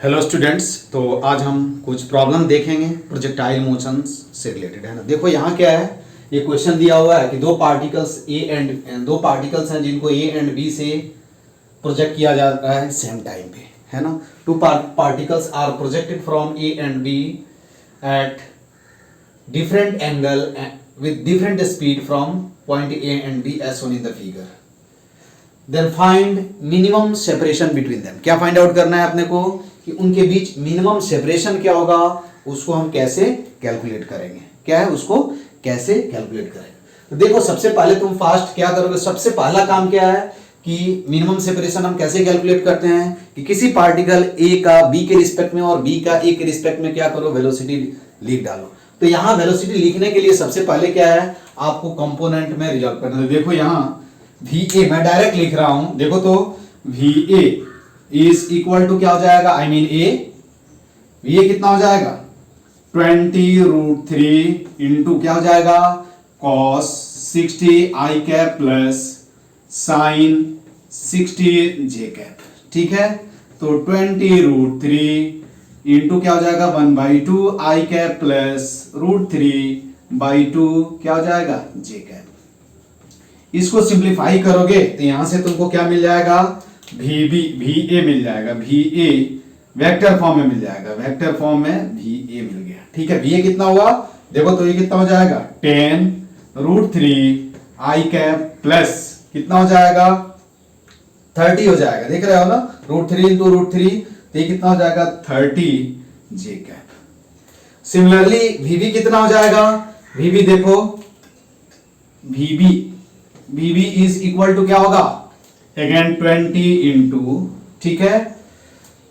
Hello students, तो आज हम कुछ प्रॉब्लम देखेंगे प्रोजेक्टाइल मोशंस से रिलेटेड, है ना। देखो यहाँ क्या है, ये क्वेश्चन दिया हुआ है कि दो पार्टिकल्स हैं जिनको ए एंड बी से प्रोजेक्ट किया जा रहा है सेम टाइम पे, है ना। Two particles are projected from A and B at different angle with different speed from point A and B as shown in the figure. Then find minimum separation between them. क्या find out करना है अपने को कि उनके बीच minimum separation क्या होगा, उसको हम कैसे कैलकुलेट करेंगे। क्या है, उसको कैसे कैलकुलेट करेंगे। तो देखो सबसे पहले तुम फास्ट क्या करोगे, सबसे पहला काम क्या है कि मिनिमम सेपरेशन हम कैसे कैलकुलेट करते हैं कि किसी पार्टिकल ए का बी के रिस्पेक्ट में और बी का ए के रिस्पेक्ट में क्या करो, वेलोसिटी लिख डालो। तो यहां वेलोसिटी लिखने के लिए सबसे पहले क्या है, आपको कंपोनेंट में रिजॉल्व करना है। देखो यहां VA मैं डायरेक्ट लिख रहा हूं, देखो तो VA इज इक्वल टू क्या हो जाएगा, आई मीन VA कितना हो जाएगा 20√3 इंटू क्या हो जाएगा cos 60 i cap plus sin 60 j cap. ठीक है, तो 20√3 इंटू क्या हो जाएगा 1/2 i कैप प्लस √3/2 क्या हो जाएगा j कैप। इसको सिंप्लीफाई करोगे तो यहां से तुमको क्या मिल जाएगा, VA मिल जाएगा, VA वेक्टर फॉर्म में मिल जाएगा, वेक्टर फॉर्म में VA मिल गया। ठीक है, VA कितना हुआ, देखो तो ये कितना हो जाएगा 10√3 i कैप प्लस कितना हो जाएगा 30 हो जाएगा, देख रहे हो ना, √3 इंटू √3 तो ये कितना हो जाएगा 30 j कैप। सिमिलरली VB कितना हो जाएगा, VB देखो VB इज इक्वल टू क्या होगा, अगेन 20 इंटू, ठीक है,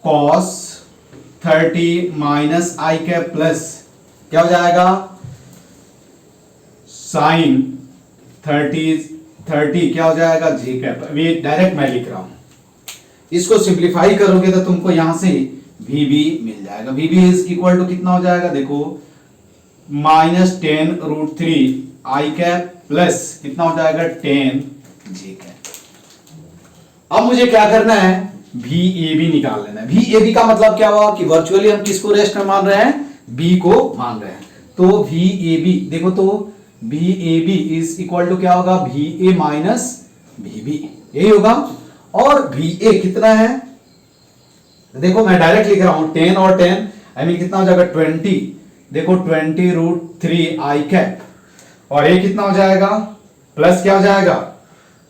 cos 30 minus i cap plus क्या हो जाएगा sin 30 क्या हो जाएगा j कैप। अभी डायरेक्ट मैं लिख रहा हूं, इसको सिंप्लीफाई करोगे तो तुमको यहां से VB मिल जाएगा। VB इज इक्वल टू कितना हो जाएगा, देखो -10√3 i कैप प्लस कितना हो जाएगा 10 j कैप। अब मुझे क्या करना है, VAB निकाल लेना है। VAB का मतलब क्या हुआ कि वर्चुअली हम किसको रेस्ट में मान रहे हैं, B को मान रहे हैं। तो VAB देखो तो VAB इज इक्वल टू क्या होगा, VA माइनस VB, यही होगा। और VA कितना है, देखो मैं डायरेक्ट लिख रहा हूं 10 और 10 आई मीन कितना हो जाएगा 20, देखो 20√3 i कैप और ये कितना हो जाएगा प्लस क्या हो जाएगा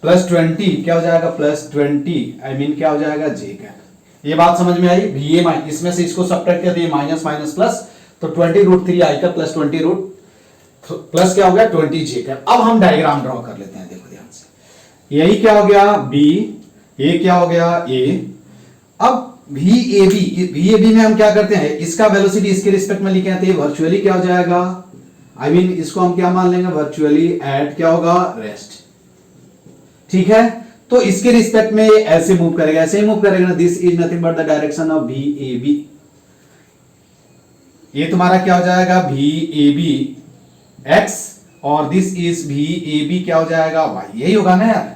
प्लस 20 क्या हो जाएगा प्लस 20 आई मीन क्या हो जाएगा j कैप। ये बात समझ में आई, VA इसमें से इसको सब्ट्रैक्ट कर दिए माइनस माइनस प्लस, तो 20√3 i कैप प्लस 20 प्लस क्या हो गया 20 j कैप। अब हम डायग्राम ड्रॉ कर लेते हैं, देखो ध्यान से, यही क्या हो गया B, ये क्या हो गया A। अब VAB में हम क्या करते हैं, इसका वेलोसिटी इसके रिस्पेक्ट में लिखे हैं तो ये वर्चुअली क्या हो जाएगा, आई मीन इसको हम क्या मान लेंगे वर्चुअली एट क्या होगा रेस्ट। ठीक है, तो इसके रिस्पेक्ट में ये ऐसे मूव करेगा, ऐसे ही मूव करेगा ना, this is nothing but the direction of VAB। ये तुम्हारा क्या हो जाएगा VAB x और दिस इज VAB क्या हो जाएगा y, यही होगा ना यार।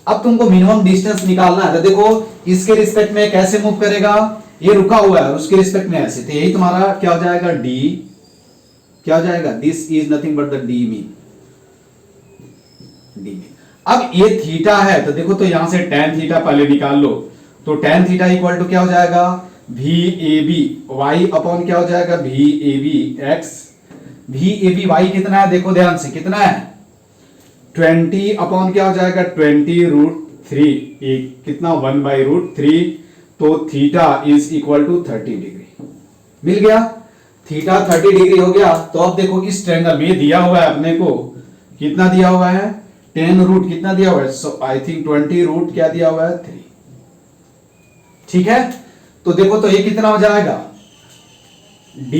अब तुमको मिनिमम डिस्टेंस निकालना है, तो देखो इसके रिस्पेक्ट में कैसे मूव करेगा, ये रुका हुआ है उसके रिस्पेक्ट में ऐसे, तो यही तुम्हारा क्या हो जाएगा d, क्या हो जाएगा this is nothing but the d mean. अब ये थीटा है तो देखो तो यहां से tan थीटा पहले निकाल लो, तो tan थीटा इक्वल टू क्या हो जाएगा VAB y अपॉन क्या हो जाएगा VAB x। VAB y कितना है, देखो ध्यान से कितना है 20 अपॉन क्या हो जाएगा 20√3 कितना 1/√3, तो theta is equal to 30 degree मिल गया। थीटा 30 डिग्री हो गया। तो अब देखो इस ट्रायंगल में दिया हुआ है अपने को, कितना दिया हुआ है 10 कितना दिया हुआ है, सो आई थिंक 20 क्या दिया हुआ है 3। ठीक है, तो देखो तो ये कितना हो जाएगा D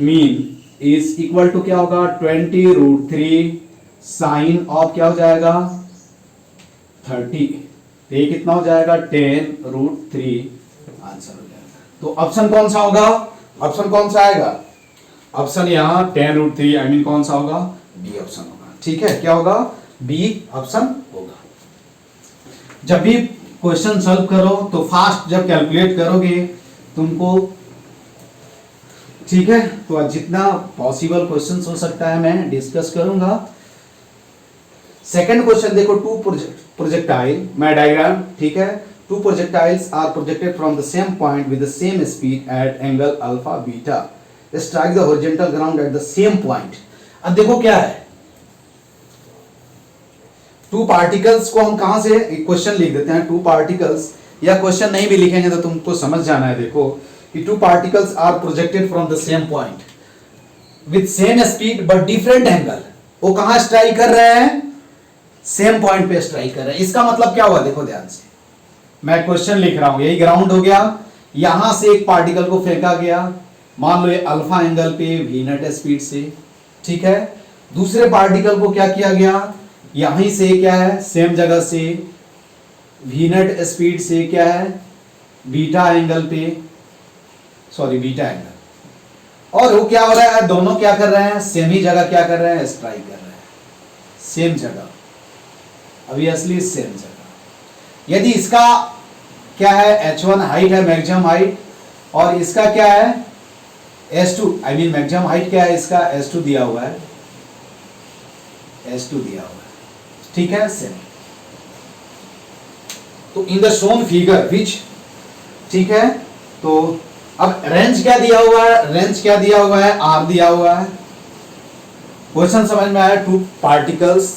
mean is equal to क्या होगा 20√3 साइन ऑफ क्या हो जाएगा 30, तो ये कितना हो जाएगा 10√3 आंसर हो जाएगा। तो ऑप्शन कौन सा होगा, ऑप्शन कौन सा आएगा, ऑप्शन यहां 10√3 आई मीन कौन सा होगा बी ऑप्शन होगा। ठीक है, क्या होगा बी ऑप्शन होगा। जब भी क्वेश्चन सॉल्व करो तो फास्ट जब कैलकुलेट करोगे तुमको, ठीक है। तो आज जितना पॉसिबल क्वेश्चंस हो सकता है मैं डिस्कस करूंगा। सेकंड क्वेश्चन देखो, टू प्रोजेक्टाइल, मैं डायग्राम, ठीक है। Two projectiles are projected from the same point with the same speed at angle alpha beta, strike the horizontal ground at the same point. अब देखो क्या है, टू पार्टिकल्स को हम कहां से क्वेश्चन लिख देते हैं, टू पार्टिकल्स, या क्वेश्चन नहीं भी लिखेंगे तो तुमको समझ जाना है। देखो कि two particles are projected from the same point with same speed but different angle. वो कहां स्ट्राइक कर रहे हैं, सेम पॉइंट पे स्ट्राइक कर रहे हैं। इसका मतलब क्या हुआ, देखो ध्यान से, मैं क्वेश्चन लिख रहा हूं, यही ग्राउंड हो गया, यहां से एक पार्टिकल को फेंका गया, मान लो ये अल्फा एंगल पे वी नॉट स्पीड से, ठीक है। दूसरे पार्टिकल को क्या किया गया, यहीं से क्या है, सेम जगह से वी नॉट स्पीड से क्या है, बीटा एंगल पे, सॉरी बीटा एंगल, और वो क्या हो रहा है, दोनों क्या कर रहे हैं, सेम ही जगह क्या कर रहे हैं, स्ट्राइक कर रहे हैं, सेम जगह, ऑब्वियसली सेम जगह। यदि इसका क्या है, h1 हाइट है, मैक्सिमम हाइट, और इसका क्या है, s2, I mean maximum height क्या है इसका, s2 दिया हुआ है, s2 दिया हुआ है, ठीक है, सेम। तो in the shown figure which, ठीक है। तो अब रेंज क्या दिया हुआ है, रेंज क्या दिया हुआ है, r दिया हुआ है। क्वेश्चन समझ में आया, two particles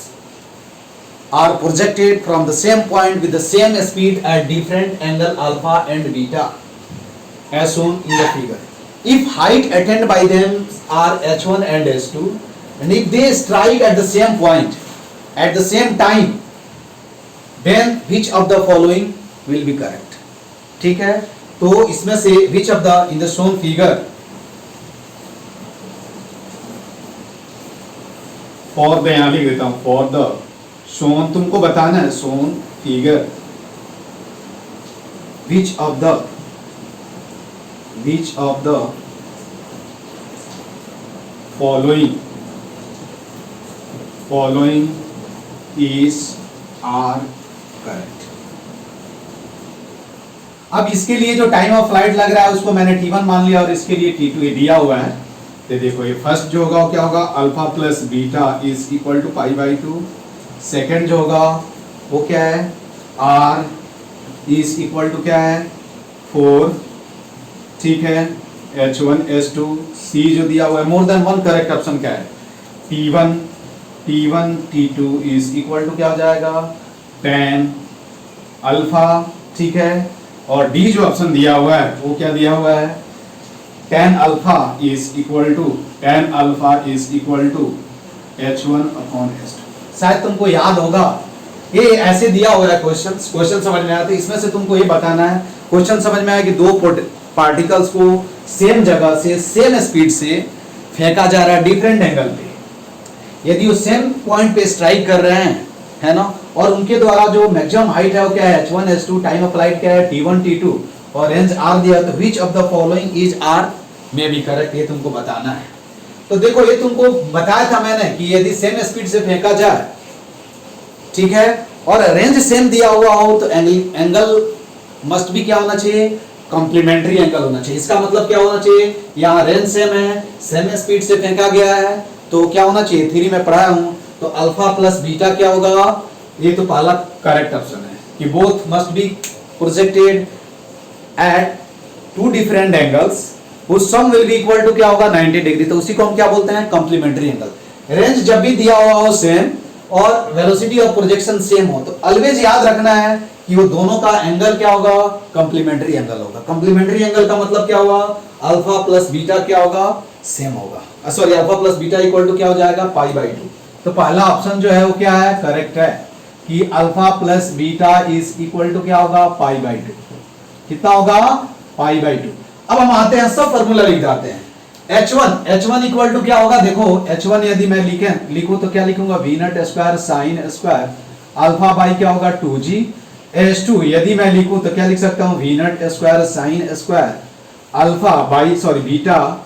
are projected from the same point with the same speed at different angle alpha and beta as shown in the figure. If height attained by them are h1 and h2 and if they strike at the same point at the same time, then which of the following will be correct? ठीक है, तो इसमें से which of the in the shown figure, for the यहाँ लिख देता हूँ, for the shown, तुमको बताना है, shown figure which of the following is are correct। अब इसके लिए जो टाइम ऑफ फ्लाइट लग रहा है उसको मैंने t1 मान लिया और इसके लिए t2 दिया हुआ है। तो देखो ये फर्स्ट जो होगा वो क्या होगा, alpha plus beta is equal to π/2। Second जो होगा वो क्या है, r इज इक्वल टू क्या है, 4, ठीक है, h1 h2 c जो दिया हुआ है, more than one, correct option क्या है, t1 t2 is equal to क्या हो जाएगा, tan अल्फा, ठीक है। और d जो ऑप्शन दिया हुआ है वो क्या दिया हुआ है, tan alpha is equal to h1/h2। शायद तुमको याद होगा, ये ऐसे दिया हुआ है क्वेश्चन समझ में आया, तो इसमें से तुमको ये बताना है, क्वेश्चन समझ में आया कि दो पार्टिकल्स को सेम जगह से सेम स्पीड से फेंका जा रहा है डिफरेंट एंगल पे। यदि वो सेम पॉइंट पे स्ट्राइक कर रहे हैं, है ना, और उनके द्वारा जो मैक्सिमम हाइट है वो क्या है, h1 h2, time of flight क्या है, t1 t2, और रेंज r दिया, तो which of the following is r में भी करेक्ट, ये तुमको बताना है। तो देखो ये तुमको बताया था मैंने कि यदि सेम स्पीड से फेंका जाए, ठीक है, और रेंज सेम दिया हुआ हो, तो एंगल मस्ट भी क्या होना चाहिए, कॉम्प्लीमेंट्री एंगल होना चाहिए। इसका मतलब क्या होना चाहिए, यहाँ रेंज सेम है, सेम स्पीड से फेंका गया है, तो क्या होना चाहिए, थ्योरी में पढ़ाया हूं, तो अल्फा प्लस बीटा क्या होगा, ये तो पहला करेक्ट ऑप्शन है कि both must be projected at two different angles, उस sum will be equal to क्या होगा, 90 डिग्री। तो उसी को हम क्या बोलते हैं, कॉम्प्लीमेंट्री एंगल। रेंज जब भी दिया हुआ हो सेम और वेलोसिटी ऑफ प्रोजेक्शन सेम हो, तो ऑलवेज याद रखना है कि वो दोनों का एंगल क्या होगा, कॉम्प्लीमेंट्री एंगल होगा। कॉम्प्लीमेंट्री एंगल का मतलब क्या होगा, अल्फा प्लस बीटा क्या होगा, सेम होगा, sorry alpha plus beta equal to क्या हो जाएगा, π/2। तो पहला ऑप्शन जो है वो क्या है, करेक्ट है कि alpha plus beta is equal to क्या होगा, π/2। कितना होगा, π/2। अब हम आते हैं, सब फॉर्मूला लिख जाते हैं। h1 इक्वल टू क्या होगा, देखो h1 यदि मैं लिखूं तो क्या लिखूंगा, v0 sine square alpha by क्या होगा 2g। h2 यदि मैं लिखूं तो क्या लिख सकता हूं, v0 sine square alpha by sorry beta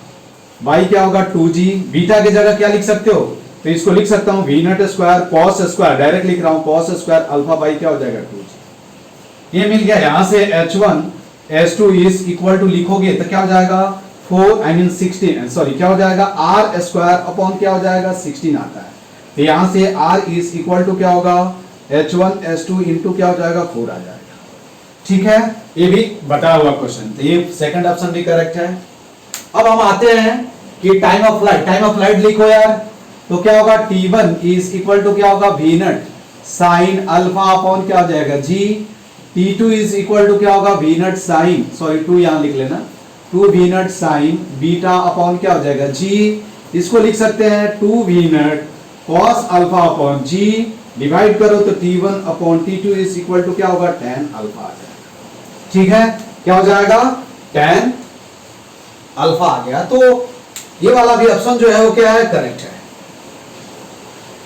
by क्या होगा 2g। बीटा की जगह क्या लिख सकते हो, तो इसको लिख सकता हूं v0 कॉस स्क्वायर, डायरेक्ट लिख रहा हूं कॉस स्क्वायर अल्फा बाई क्या हो जाएगा 2g। ये मिल गया। यहां से h1 S2 is equal to लिखोगे तो क्या हो जाएगा 4 आई मीन 16 सॉरी क्या हो जाएगा आर स्क्वायर अपॉन क्या हो जाएगा 16 आता है। तो यहां से R इज इक्वल टू क्या होगा H1S2 इंटू क्या हो जाएगा 4 आ जाएगा। ठीक है, ये भी बताया हुआ क्वेश्चन, तो ये सेकंड ऑप्शन भी करेक्ट है। अब हम आते हैं कि टाइम ऑफ फ्लाइट लिखो यार, तो क्या होगा T1 इज इक्वल टू क्या होगा V नट साइन अल्फा अपॉन क्या हो जाएगा G। T2 is equal to क्या होगा V नट साइन सॉरी 2 यहां लिख लेना 2 V नट साइन बीटा अपॉन क्या हो जाएगा G। इसको लिख सकते हैं 2 V नट cos alpha upon G divide करो तो T1 upon T2 is equal to क्या होगा tan अल्फा आ जाएगा। ठीक है, क्या हो जाएगा tan अल्फा आ गया। तो ये वाला भी ऑप्शन जो है वो क्या है करेक्ट है।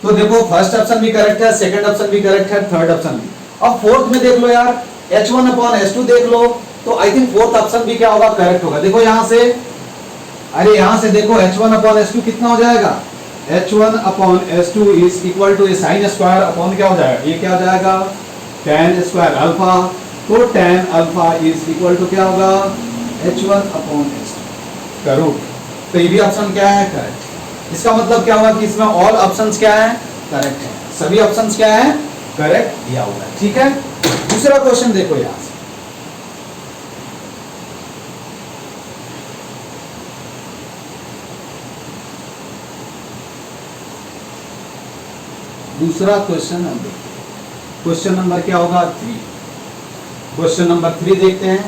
तो देखो फर्स्ट ऑप्शन भी करेक्ट है, सेकंड ऑप्शन भी करेक्ट है, थर्ड ऑप्शन भी। अब फोर्थ में देख लो यार H1 अपॉन H2 देख लो, तो आई थिंक फोर्थ ऑप्शन भी क्या होगा करेक्ट होगा। देखो यहां से, अरे यहां से देखो H1 अपॉन H2 कितना हो जाएगा H1 upon H2 is equal to sine square upon क्या हो जाएगा ये क्या हो जाएगा tan स्क्वायर अल्फा। तो tan alpha is equal to क्या होगा H1 अपॉन H2 का रूट। तो ये भी ऑप्शन क्या है करेक्ट। इसका मतलब क्या हुआ कि इसमें ऑल ऑप्शंस क्या है करेक्ट है, सभी ऑप्शंस क्या है करेक्ट दिया हुआ है। ठीक है, दूसरा क्वेश्चन देखो यहां से, दूसरा क्वेश्चन हम देखते हैं। क्वेश्चन नंबर क्या होगा 3। क्वेश्चन नंबर 3 देखते हैं,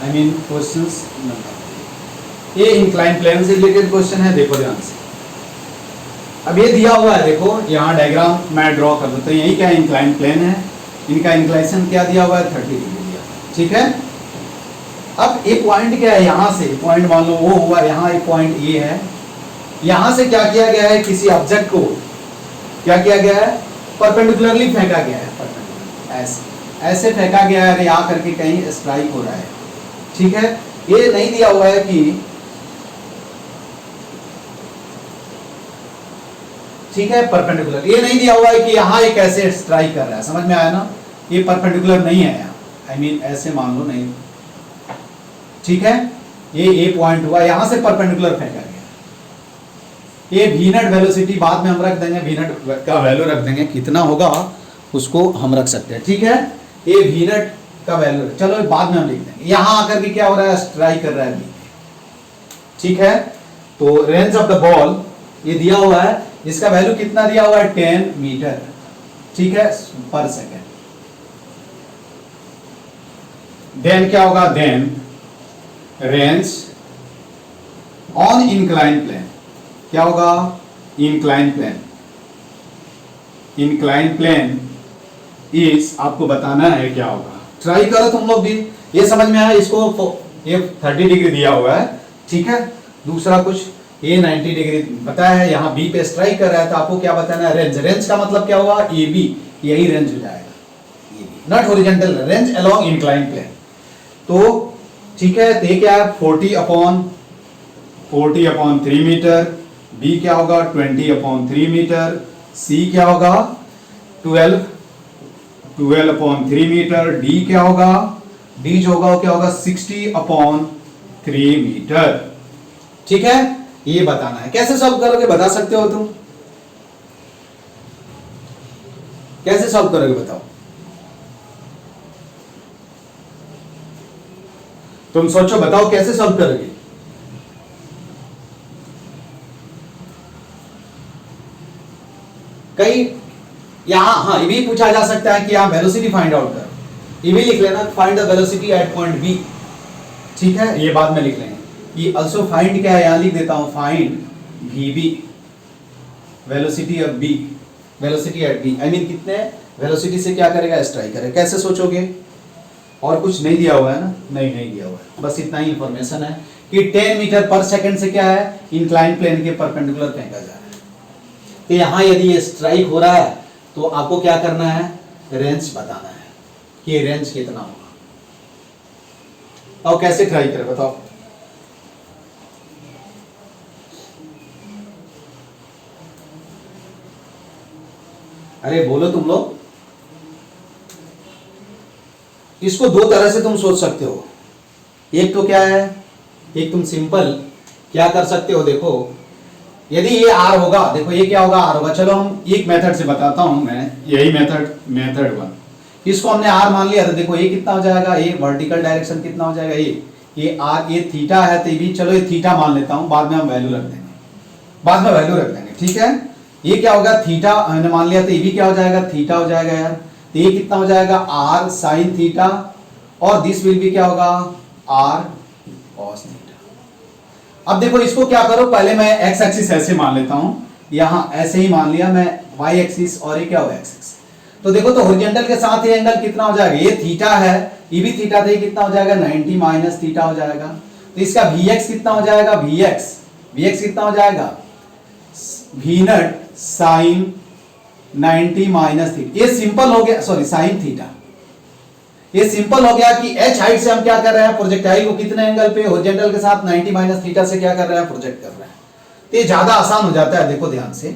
आई मीन क्वेश्चंस नंबर 3। ये इंक्लाइन प्लेन से रिलेटेड क्वेश्चन है, देखो ध्यान से। अब ये दिया हुआ है, देखो यहाँ डायग्राम मैं ड्रॉ कर देता हूँ। यही क्या इंक्लाइन प्लेन है, इनका इंक्लाइनेशन क्या दिया हुआ है 30 डिग्री दिया। ठीक है, अब एक पॉइंट क्या है, यहाँ से पॉइंट मान लो वो हुआ, यहाँ एक पॉइंट ये है, यहाँ से क्या किया गया है किसी ऑब्जेक्ट को क्या किया गया है परपेंडिकुलरली फेंका गया है, ऐसे ऐसे फेंका गया है, यहाँ करके कहीं स्ट्राइक हो रहा है। ठीक है, ये नहीं दिया हुआ है कि, ठीक है परपेंडिकुलर, ये नहीं दिया हुआ है कि यहाँ एक ऐसे स्ट्राइक कर रहा है, समझ में आया ना, ये परपेंडिकुलर नहीं है यहाँ, आई मीन ऐसे मान लो नहीं। ठीक है, ये पॉइंट हुआ, यहाँ से परपेंडिकुलर फेंका गया। ये वी नट वेलोसिटी बाद में हम रख देंगे, वी नट का वैल्यू रख देंगे, कितना होगा उसको हम रख सकते हैं। ठीक है, ये वी नट का वैल्यू चलो बाद में हम लिख देंगे। यहाँ आकर के क्या हो रहा है स्ट्राइक कर रहा है बी। ठीक है, तो रेंज ऑफ द बॉल ये दिया हुआ है, इसका वैल्यू कितना दिया हुआ है 10 मीटर। ठीक है, पर सेकेंड। देन क्या होगा, then range on incline plane, क्या होगा इंक्लाइन प्लेन। इंक्लाइन प्लेन इस आपको बताना है क्या होगा, ट्राई करो तुम लोग भी, ये समझ में आया इसको, ये 30 डिग्री दिया हुआ है। ठीक है, दूसरा कुछ ये 90 डिग्री बताया है, यहाँ बी पे स्ट्राइक कर रहा है, तो आपको क्या बताना है रेंज। रेंज का मतलब क्या हुआ ए बी, यही रेंज हो जाएगा A B, not horizontal range along incline plane. तो ठीक है, तो ये क्या है 40 अपॉन 3 मीटर, बी क्या होगा 20 अपॉन 3 मीटर, सी क्या होगा 12 अपॉन 3 मीटर, डी क्या होगा, डी जो होगा वो क्या होगा 60 अपॉन 3 मीटर। ठीक है, ये बताना है। कैसे सॉल्व करोगे बता सकते हो तुम, कैसे सॉल्व करोगे बताओ, तुम सोचो बताओ कैसे सॉल्व करोगे। कई यहां हाँ ये भी पूछा जा सकता है कि आप वेलोसिटी फाइंड आउट करो, ये भी लिख लेना find the velocity at point B. ठीक है, ये बाद में लिख लेंगे। ये आल्सो फाइंड क्या है, यहां लिख देता हूं find v B velocity of B, velocity at B, I mean कितने वेलोसिटी से क्या करेगा स्ट्राइक करेगा। कैसे सोचोगे, और कुछ नहीं दिया हुआ है ना, नहीं दिया हुआ है, बस इतना ही इंफॉर्मेशन है कि 10 मीटर पर सेकंड से क्या है इंक्लाइन प्लेन के परपेंडिकुलर फेंका जा रहा है। तो यहां यदि ये स्ट्राइक हो रहा है तो आपको क्या करना है रेंज बताना है कि ये रेंज कितना होगा। और कैसे ट्राई करें बताओ, अरे बोलो तुम लोग। इसको दो तरह से तुम सोच सकते हो। एक तो क्या है, एक तुम सिंपल क्या कर सकते हो, देखो यदि ये आर होगा, देखो ये क्या होगा, आर होगा। चलो हम एक मेथड से बताता हूं मैं, यही मेथड 1, इसको हमने आर मान लिया, तो देखो ये कितना हो जाएगा, ये वर्टिकल डायरेक्शन कितना हो जाएगा, ये आर, ये थीटा है, तो ये भी चलो ये थीटा मान लेता हूं, बाद में हम वैल्यू रख देंगे, बाद में वैल्यू रख देंगे, ठीक है। ये क्या होगा, थीटा हमने मान लिया, तो ये भी क्या हो जाएगा, थीटा हो जाएगा यार। तो ये कितना हो जाएगा, आर साइन थीटा, और दिस विल भी क्या होगा, आर कॉस थीटा। अब देखो इसको क्या करो, पहले मैं एक्स एक्सिस ऐसे मान लेता हूं, यहां ऐसे ही मान लिया मैं, वाई एक्सिस, और ये क्या होगा एक्स एक्सिस। तो देखो तो हॉरिजॉन्टल के साथ ये एंगल कितना हो जाएगा, ये थीटा है, ये भी थीटा था, ये कितना हो जाएगा 90 माइनस थीटा हो जाएगा। तो इसका Vx कितना हो जाएगा, Vx कितना हो जाएगा, V नट साइन 90 माइनस थीटा। ये सिंपल हो गया, सॉरी साइन थीटा, ये सिंपल हो गया कि h हाइट से हम क्या कर रहे हैं, प्रोजेक्टाइल को कितने एंगल पे, हॉरिजॉन्टल के साथ 90 माइनस थीटा से क्या कर रहे हैं, प्रोजेक्ट कर रहे हैं। तो ये ज्यादा आसान हो जाता है, देखो ध्यान से।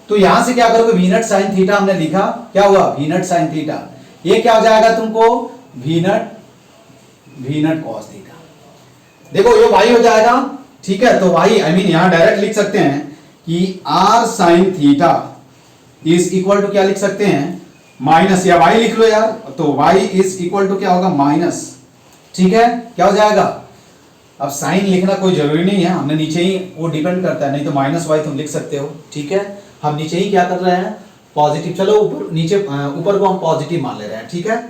तो यहां से क्या करोगे, वी नट साइन थीटा हमने लिखा, क्या हुआ, वी नट साइन थीटा, ये क्या हो जाएगा तुमको, वी नट कॉस थीटा। देखो ये y हो जाएगा, ठीक है। तो y आई मीन यहां डायरेक्ट लिख सकते हैं कि r sine theta is equal to क्या लिख सकते हैं, माइनस, या y लिख लो यार, तो y इज इक्वल टू क्या होगा, माइनस, ठीक है, क्या हो जाएगा। अब साइन लिखना कोई जरूरी नहीं है, हमने नीचे ही, वो डिपेंड करता है, नहीं तो माइनस वाई तुम लिख सकते हो, ठीक है। हम नीचे ही क्या कर रहे हैं, पॉजिटिव, चलो ऊपर नीचे, ऊपर को हम पॉजिटिव मान ले रहे हैं, ठीक है।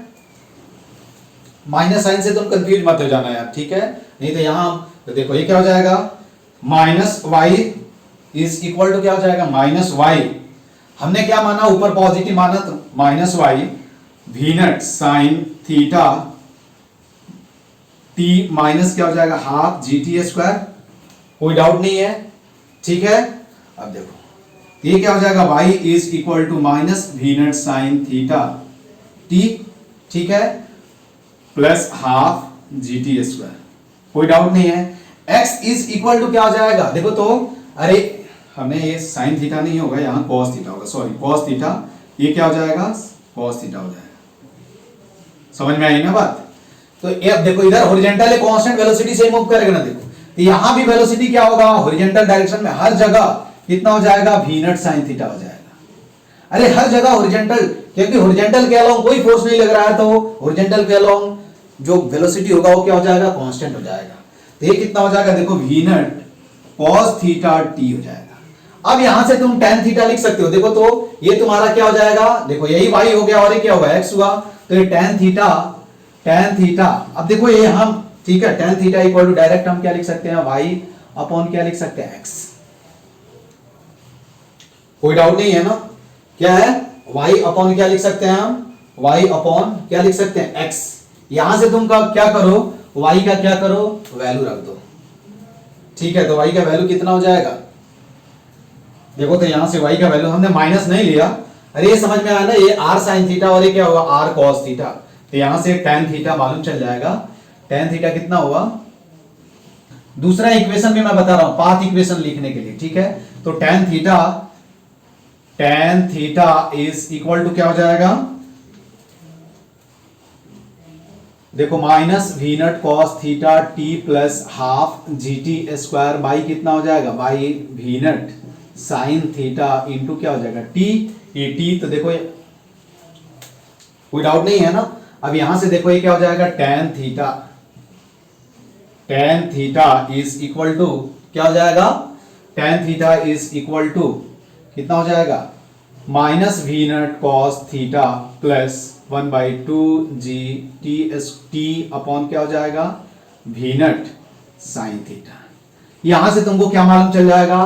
माइनस साइन से तुम कंफ्यूज मत हो जाना यार, ठीक है, नहीं तो यहां तो देखो ये क्या हो जाएगा, minus y is equal to क्या हो जाएगा, माइनस वाई, हमने क्या माना, ऊपर पॉजिटिव माना, तो minus y we nut sine theta t minus क्या हो जाएगा, हाफ जी टी स्क्वायर, कोई डाउट नहीं है, ठीक है। अब देखो ये क्या हो जाएगा, y is equal to minus v nut sine theta t, ठीक है, plus half g t square, कोई डाउट नहीं है। x इज इक्वल टू क्या हो जाएगा, देखो तो, अरे हमें ये साइन थीटा नहीं होगा, यहां cos थीटा होगा, सॉरी cos थीटा, ये क्या हो जाएगा, cos थीटा हो जाएगा, समझ में आई ना बात। तो ये अब देखो इधर हॉरिजॉन्टल है, कांस्टेंट वेलोसिटी से मूव करेगा ना, देखो तो यहां भी वेलोसिटी क्या होगा, हॉरिजॉन्टल डायरेक्शन में हर जगह कितना हो जाएगा, वी नट साइन थीटा हो जाएगा। अरे हर जगह हॉरिजॉन्टल, क्योंकि हॉरिजॉन्टल के अलोंग कोई फोर्स नहीं लग रहा है, तो हॉरिजॉन्टल के अलोंग जो वेलोसिटी होगा वो क्या हो जाएगा, कांस्टेंट हो जाएगा। तो ये कितना हो जाएगा, देखो v nought cos theta t हो जाएगा। अब यहां से तुम tan थीटा लिख सकते हो, देखो तो ये तुम्हारा क्या हो जाएगा, देखो यही y हो गया और ये क्या होगा, x हुआ, तो ये tan थीटा, अब देखो ये हम, ठीक है, tan theta equal to direct हम क्या लिख सकते हैं, y अपॉन क्या लिख सकते हैं, x, कोई डाउट नहीं है ना, क्या है, y अपॉन क्या लिख सकते हैं हम, y अपॉन क्या लिख सकते हैं, x। यहां से तुम क्या करो, y का क्या करो, वैल्यू रख दो, ठीक है। तो y का वैल्यू कितना हो जाएगा, देखो तो यहां से y का वैल्यू हमने माइनस नहीं लिया, अरे ये समझ में आया ना, ये r साइन थीटा और ये क्या होगा, r cos थीटा, तो यहां से tan थीटा मालूम चल जाएगा, tan थीटा कितना हुआ, दूसरा इक्वेशन में मैं बता रहा हूं पाथ इक्वेशन लिखने के लिए, ठीक है। तो tan theta is equal to क्या हो जाएगा, देखो minus v nut cos theta t plus half g t square by कितना हो जाएगा, by v nut sine theta into क्या हो जाएगा, टी, ये टी, तो देखो ये कोई डाउट नहीं है ना। अब यहां से देखो ये क्या हो जाएगा, tan theta is equal to क्या हो जाएगा, tan theta is equal to कितना हो जाएगा, माइनस वी नट cos theta plus 1/2 g t s t upon क्या हो जाएगा, वी नट साइन थीटा। यहां से तुमको क्या मालूम चल जाएगा,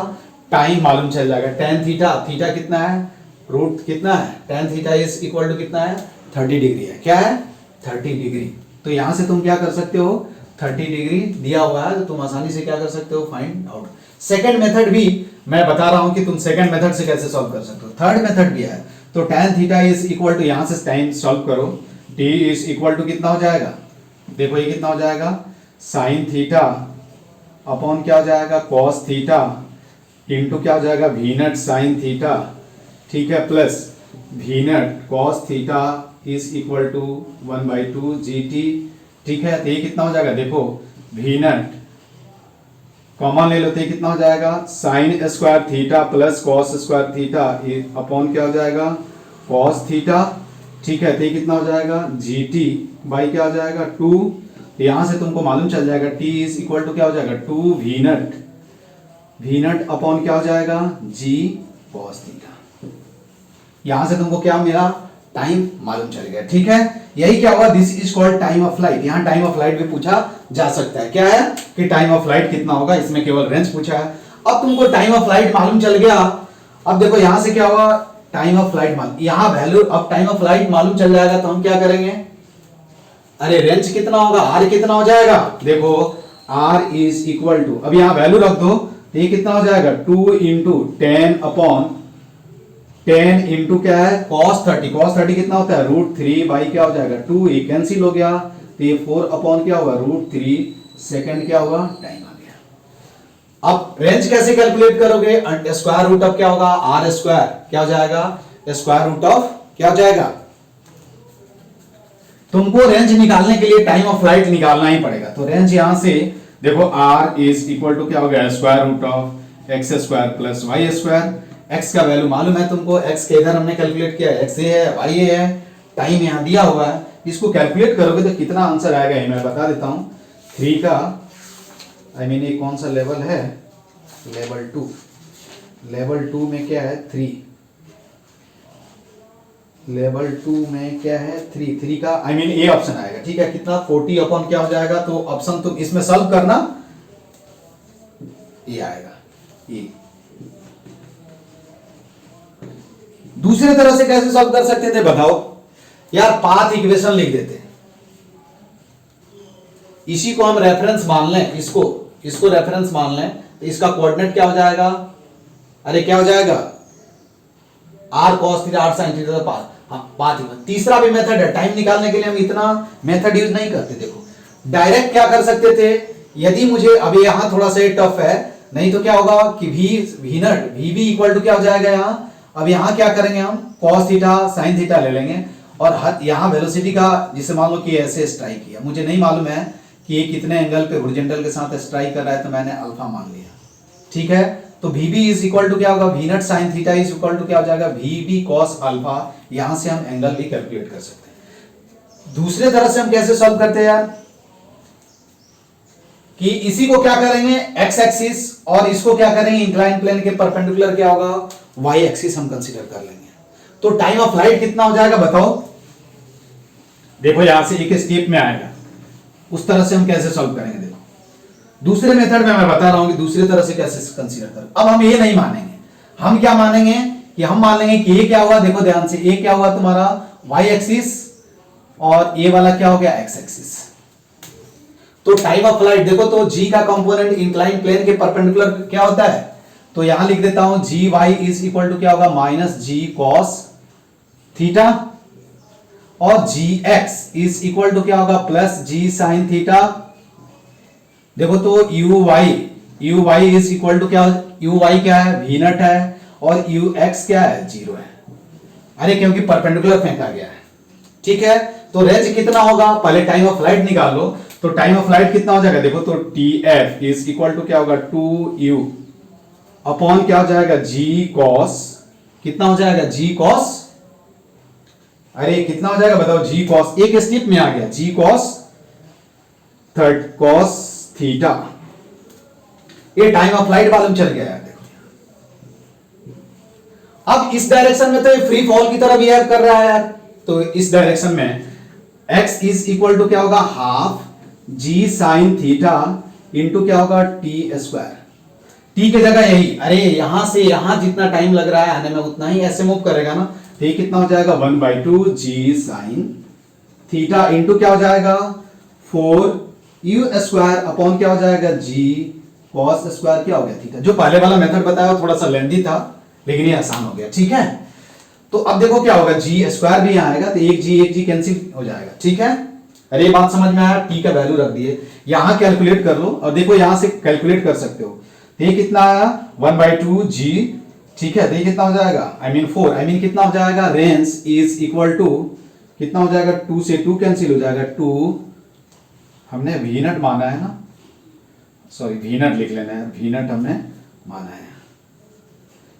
टाइम मालूम चल जाएगा। tan थीटा कितना है, रूट कितना है, tan theta is equal to कितना है, 30 डिग्री है, क्या है, 30 डिग्री। तो यहां से तुम क्या कर सकते हो, 30 डिग्री दिया हुआ है, तो तुम आसानी से क्या कर सकते हो, फाइंड आउट। सेकंड मेथड भी मैं बता रहा हूं कि तुम सेकंड मेथड से कैसे सॉल्व कर सकते हो, थर्ड मेथड भी है। तो tan theta is equal to, यहां से tan सॉल्व करो, t इज इक्वल टू कितना हो जाएगा, देखो ये कितना हो जाएगा, साइन थीटा अपॉन क्या हो जाएगा, cos थीटा इंटू क्या हो जाएगा, वी नट साइन थीटा, ठीक है, plus v nought cos theta is equal to 1/2 g t, ठीक है। तो ये कितना हो जाएगा, देखो वी नट कॉमन ले लेते हैं, कितना हो जाएगा sign square theta plus cos square theta upon क्या हो जाएगा कॉस थीटा। ठीक है, तो ये कितना हो जाएगा जी टी बाई क्या हो जाएगा 2। यहां से तुमको मालूम चल जाएगा टी इज इक्वल टू क्या हो जाएगा 2 वी नट अपॉन क्या हो जाएगा जी कॉस थीटा। यहां से तुमको क्या मिला टाइम मालूम चल गया। ठीक है, यही क्या हुआ this is called time of flight. यहां टाइम ऑफ फ्लाइट भी पूछा जा सकता है। क्या है कि टाइम ऑफ फ्लाइट कितना होगा, इसमें केवल रेंज पूछा है। अब तुमको टाइम ऑफ फ्लाइट मालूम चल गया। अब देखो यहां से क्या हुआ टाइम ऑफ फ्लाइट मालूम, यहां वैल्यू अब टाइम ऑफ फ्लाइट मालूम चल जाएगा तो हम क्या करेंगे, अरे रेंज कितना होगा आर कितना हो जाएगा, देखो आर इज इक्वल टू अब यहां वैल्यू रख दो तो ये कितना हो जाएगा 2 इंटू 10 अपॉन 10 इंटू क्या है cos 30 कितना होता है √3 बाई क्या हो जाएगा 2, ये कैंसिल हो गया तो ये 4 अपॉन क्या होगा √3 सेकंड क्या होगा टाइम आ गया। अब रेंज कैसे कैलकुलेट करोगे, स्क्वायर रूट ऑफ क्या होगा आर स्क्वायर क्या हो जाएगा स्क्वायर रूट ऑफ क्या हो जाएगा। तुमको रेंज निकालने के लिए टाइम ऑफ फ्लाइट निकालना ही पड़ेगा। तो रेंज यहां से देखो r इज इक्वल टू क्या हो गया square root of x square plus y square. x का वैल्यू मालूम है तुमको, x के इधर हमने कैलकुलेट किया है, x ये है y ये है, टाइम यहां दिया हुआ है, इसको कैलकुलेट करोगे तो कितना आंसर आएगा ये मैं बता देता हूं। 3 का आई मीन ये कौन सा लेवल है लेवल 2 में क्या है 3, लेवल 2 में क्या है 3 का आई मीन ए ऑप्शन आएगा। ठीक है, कितना 40 अपॉन क्या हो जाएगा, तो ऑप्शन तुम इसमें सॉल्व करना ये आएगा ये। दूसरे तरह से कैसे सॉल्व कर सकते थे बताओ यार, पाथ इक्वेशन लिख देते, इसी को हम रेफरेंस मान लें, इसको रेफरेंस मान लें तो इसका कोऑर्डिनेट क्या हो जाएगा, अरे क्या हो जाएगा r cos theta r sine theta path. हाँ पाथ। तीसरा भी मेथड है, टाइम निकालने के लिए हम इतना मेथड यूज नहीं करते। देखो डायरेक्ट क्या कर सकते थे, यदि मुझे अभी यहां थोड़ा सा टफ है, नहीं तो क्या होगा कि वी नट वी भी इक्वल टू क्या हो जाएगा यहां, अब यहां क्या करेंगे हम cos थीटा sin थीटा ले लेंगे और यहां वेलोसिटी का जिसे मान लो कि ऐसे स्ट्राइक किया, मुझे नहीं मालूम है कि ये कितने एंगल पे हॉरिजॉन्टल के साथ स्ट्राइक कर रहा है, तो मैंने अल्फा मान लिया। ठीक है, तो v B is equal to क्या होगा v nut sine theta is equal to क्या हो जाएगा वी बी कॉस अल्फा। यहां से हम एंगल भी कैलकुलेट कर सकते हैं। दूसरे तरह से हम कैसे सॉल्व करते हैं यार, कि इसी को क्या करेंगे एक्स एक्सिस और इसको क्या करेंगे इंक्लाइन प्लेन के परपेंडिकुलर क्या होगा वाई एक्सिस हम कंसीडर कर लेंगे। तो टाइम ऑफ फ्लाइट कितना हो जाएगा बताओ, देखो यहां से एक स्टेप में आएगा, उस तरह से हम कैसे सॉल्व करेंगे। देखो दूसरे मेथड में मैं बता रहा हूं कि दूसरे तरह से कैसे कंसीडर करो। अब हम ये नहीं मानेंगे, हम क्या मानेंगे कि हम मान लेंगे कि ये क्या हुआ, देखो ध्यान से, ये क्या हुआ तुम्हारा वाई एक्सिस और ये वाला क्या हो गया एक्स एक्सिस। तो टाइम ऑफ फ्लाइट देखो तो जी का कंपोनेंट इंक्लाइन प्लेन के परपेंडिकुलर क्या होता है, तो यहां लिख देता हूं जी वाई इज इक्वल टू क्या होगा माइनस जी कॉस थीटा और जी एक्स इज इक्वल टू क्या होगा प्लस जी साइन थीटा। देखो तो you Y is equal to क्या, यू वाई क्या है वी नट है और यू एक्स क्या है 0 है, अरे क्योंकि परपेंडिकुलर फेंका गया है। ठीक है, तो रेंज कितना होगा, पहले टाइम ऑफ फ्लाइट निकाल लो, तो टाइम ऑफ फ्लाइट कितना हो जाएगा, देखो तो t f is equal to क्या होगा 2u अपॉन क्या हो जाएगा जी कॉस, कितना हो जाएगा जी कॉस, अरे कितना हो जाएगा बताओ जी कॉस, एक स्टेप में आ गया जी कॉस कॉस थीटा। ये टाइम ऑफ फ्लाइट मालूम चल गया यार। देखो अब इस डायरेक्शन में तो ये फ्री फॉल की तरह बिहेव कर रहा है यार, तो इस डायरेक्शन में x इज इक्वल टू क्या होगा हाफ जी साइन थीटा इंटू क्या होगा टी स्क्वायर। टी की जगह यही, अरे यहां से यहां जितना टाइम लग रहा है आने में उतना ही ऐसे मूव करेगा ना, तो ये कितना हो जाएगा 1/2 जी साइन थीटा इंटू क्या हो जाएगा 4 यू स्क्वायर अपॉन क्या हो जाएगा जी कॉस स्क्वायर क्या हो गया थीटा। जो पहले वाला मेथड बताया थोड़ा सा लेंथी था लेकिन ये आसान हो गया। ठीक है, तो अब देखो क्या होगा जी स्क्वायर भी यहां आएगा तो एक जी कैंसिल हो जाएगा। ठीक है, अरे ये बात समझ में आया, टी का वैल्यू रख दिए, यहां कैलकुलेट कर लो और देखो यहां से कैलकुलेट कर सकते हो, ये कितना आया 1/2 जी। ठीक है, तो ये कितना हो जाएगा आई मीन 4 आई मीन कितना हो जाएगा रेंज इज इक्वल टू कितना हो जाएगा 2 से 2 कैंसिल हो जाएगा 2, हमने वी नट माना है ना, सॉरी वी नट लिख लेना है, वी नट हमने माना है,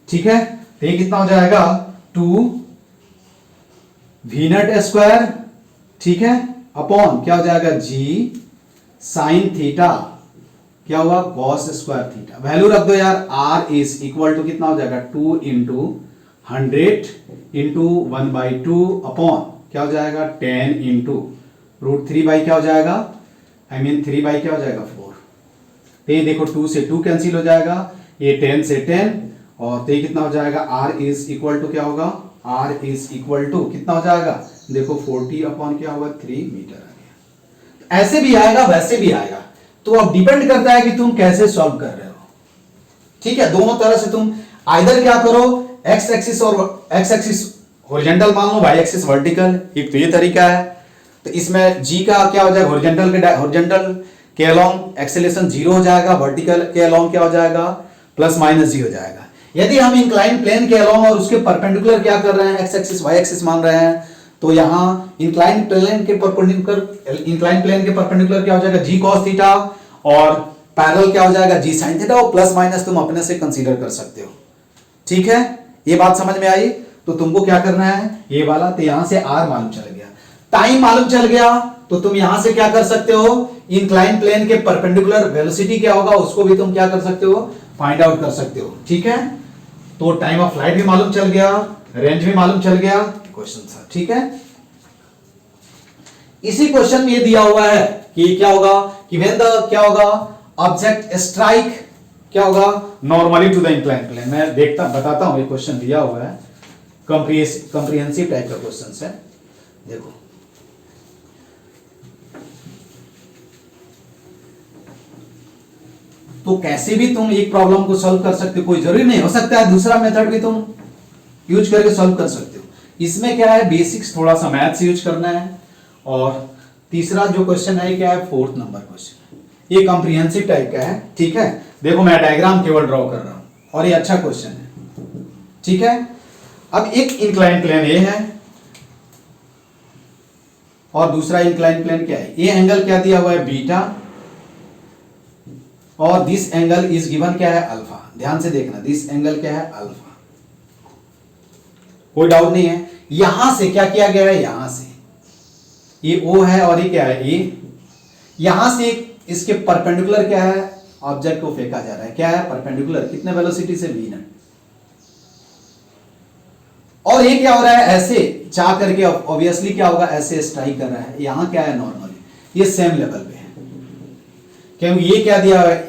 ठीक है। तो ये कितना हो जाएगा 2 वी नट स्क्वायर, ठीक है, अपॉन क्या हो जाएगा जी साइन थीटा, क्या हुआ कॉस स्क्वायर थीटा। वैल्यू रख दो यार, आर इज इक्वल टू कितना हो जाएगा 2 इंटू 100 इंटू 1/2 अपॉन क्या हो जाएगा 10 इंटू √3 बाई क्या हो जाएगा, आई मीन 3 बाई क्या हो जाएगा 4। तो ये देखो 2 से 2 कैंसिल हो जाएगा, ये 10 से 10, और तो ये कितना हो जाएगा आर इज इक्वल टू क्या होगा, आर इज इक्वल टू कितना हो जाएगा, देखो 40 अपॉन क्या होगा 3 मीटर आ गया। ऐसे भी आएगा वैसे भी आएगा, तो अब डिपेंड करता है कि तुम कैसे सॉल्व कर रहे हो, ठीक है। दोनों तरह से तुम आइदर क्या करो, एक्स एक्सिस और एक्स एक्सिस हॉरिजॉन्टल मान लो, वाई एक्सिस वर्टिकल, एक तो ये तरीका है। तो इसमें जी का क्या हो जाएगा, हॉरिजॉन्टल के अलोंग एक्सेलरेशन 0 हो जाएगा, वर्टिकल के अलोंग क्या हो जाएगा +- हो जाएगा। यदि हम इंक्लाइन प्लेन के अलोंग और उसके परपेंडिकुलर क्या कर रहे हैं, एक्स एक्सिस वाई एक्सिस मान रहे हैं, तो यहां इंक्लाइन प्लेन के परपेंडिकुलर क्या हो जाएगा जी कॉस थीटा, और पैरेलल क्या हो जाएगा जी साइन थीटा, और प्लस माइनस तुम अपने से कंसीडर कर सकते हो, ठीक है। ये बात समझ में आई। तो तुमको क्या करना है, ये वाला, तो यहां से आर मालूम चल गया, टाइम मालूम चल गया, तो तुम यहां से क्या कर सकते हो, इंक्लाइन प्लेन के परपेंडिकुलर वेलोसिटी क्या होगा उसको भी तुम क्या कर सकते हो, फाइंड आउट कर सकते हो, ठीक है। तो टाइम ऑफ फ्लाइट भी मालूम चल गया, रेंज भी मालूम चल गया, क्वेश्चन था, ठीक है। इसी क्वेश्चन में ये दिया हुआ है कि क्या होगा, कि व्हेन द क्या होगा ऑब्जेक्ट स्ट्राइक क्या होगा normally to the incline plane. मैं बताता हूं, ये क्वेश्चन दिया हुआ है, कंप्रिहेंसिव टाइप का क्वेश्चन है, देखो। तो कैसे भी तुम एक प्रॉब्लम को सॉल्व कर सकते हो, कोई जरूरी नहीं, हो सकता है दूसरा मेथड भी तुम यूज करके सॉल्व कर सकते हो। इसमें क्या है, बेसिक्स थोड़ा सा मैथ्स यूज करना है, और तीसरा जो क्वेश्चन है क्या है, 4th नंबर क्वेश्चन, ये कंप्रिहेंसिव टाइप का है, ठीक है। देखो मैं डायग्राम केवल ड्रॉ कर रहा हूं, और ये अच्छा क्वेश्चन है, ठीक है। अब एक इंक्लाइन प्लेन ए है, और दूसरा इंक्लाइन प्लेन क्या है, ये एंगल क्या दिया हुआ है बीटा, और दिस एंगल इज गिवन क्या है अल्फा। ध्यान से देखना, दिस एंगल क्या है अल्फा, कोई डाउट नहीं है। यहां से क्या किया गया है, यहां से ये ओ है, और ये क्या है ए, यहां से इसके परपेंडिकुलर क्या है, ऑब्जेक्ट को फेंका जा रहा है, क्या है परपेंडिकुलर, कितने वेलोसिटी से वी नट, और ये क्या हो रहा है ऐसे जा करके, ऑब्वियसली क्या होगा ऐसे स्ट्राइक कर रहा है, यहां क्या है नॉर्मली, ये सेम लेवल पे है, क्योंकि ये क्या दिया हुआ है,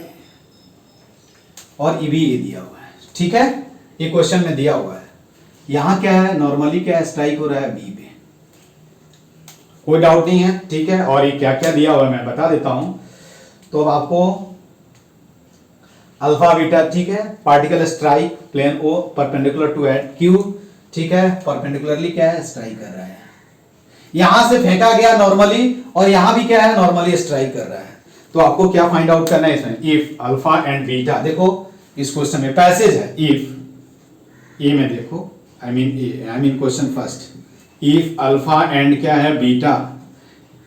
और ये भी ये दिया हुआ है, ठीक है। ये क्वेश्चन में दिया हुआ है, यहां क्या है नॉर्मली क्या है स्ट्राइक हो रहा है बी पे, कोई डाउट नहीं है, ठीक है। और ये क्या क्या दिया हुआ है मैं बता देता हूं। तो अब आपको अल्फा बीटा, ठीक है, particle strike plane O perpendicular to at Q, ठीक है, परपेंडिकुलरली क्या है स्ट्राइक कर रहा है, यहां से फेंका गया नॉर्मली, और यहां भी क्या है नॉर्मली स्ट्राइक कर रहा है। तो आपको क्या फाइंड आउट करना है इसमें, इफ अल्फा एंड बीटा, देखो इस क्वेश्चन में पैसेज है, इफ ए में देखो, I mean question first, if alpha and क्या है बीटा,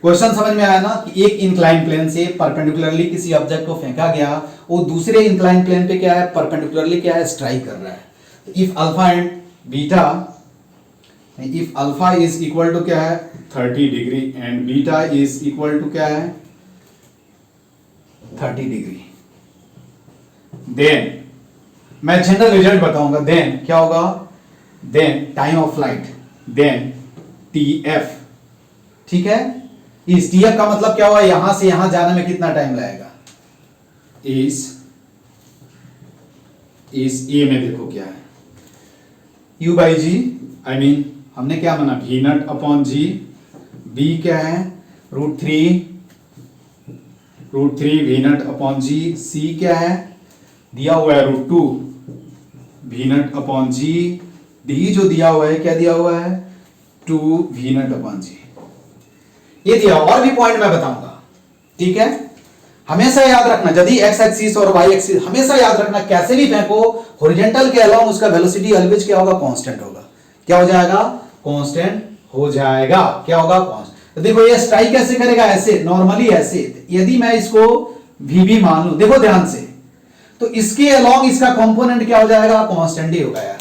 क्वेश्चन समझ में आया ना, कि एक इंक्लाइन प्लेन से परपेंडिकुलरली किसी ऑब्जेक्ट को फेंका गया, वो दूसरे इंक्लाइन प्लेन पे क्या है परपेंडिकुलरली क्या है स्ट्राइक कर रहा है। If alpha and beta, if alpha is equal to क्या है 30 degree and beta is equal to क्या है 30 डिग्री, देन मैं जनरल रिजल्ट बताऊंगा, देन क्या होगा, then time of flight, then TF, ठीक है। इस TF का मतलब क्या हुआ, यहां से यहां जाने में कितना टाइम लगेगा, इस ए में देखो क्या है U by g, I mean हमने क्या माना V nought upon g, B क्या है √3 V nought upon g, C क्या है दिया हुआ है √2 V nought upon g, D जो दिया हुआ है क्या दिया हुआ है 2 V नट अपॉन जी, ये दिया। और भी पॉइंट मैं बताऊंगा, ठीक है। हमेशा याद रखना, यदि एक्स एक्सिस और वाई एक्सिस, हमेशा याद रखना कैसे भी फेंको हॉरिजॉन्टल के अलोंग उसका वेलोसिटी ऑलवेज क्या होगा कांस्टेंट होगा, क्या हो जाएगा कांस्टेंट हो जाएगा, क्या होगा कांस्टेंट। तो देखो ये स्ट्राइक कैसे करेगा, ऐसे नॉर्मली ऐसे, यदि मैं इसको वी बी मान लूं, देखो ध्यान से, तो इसके अलोंग इसका कंपोनेंट क्या हो जाएगा, कांस्टेंट ही होगा यार।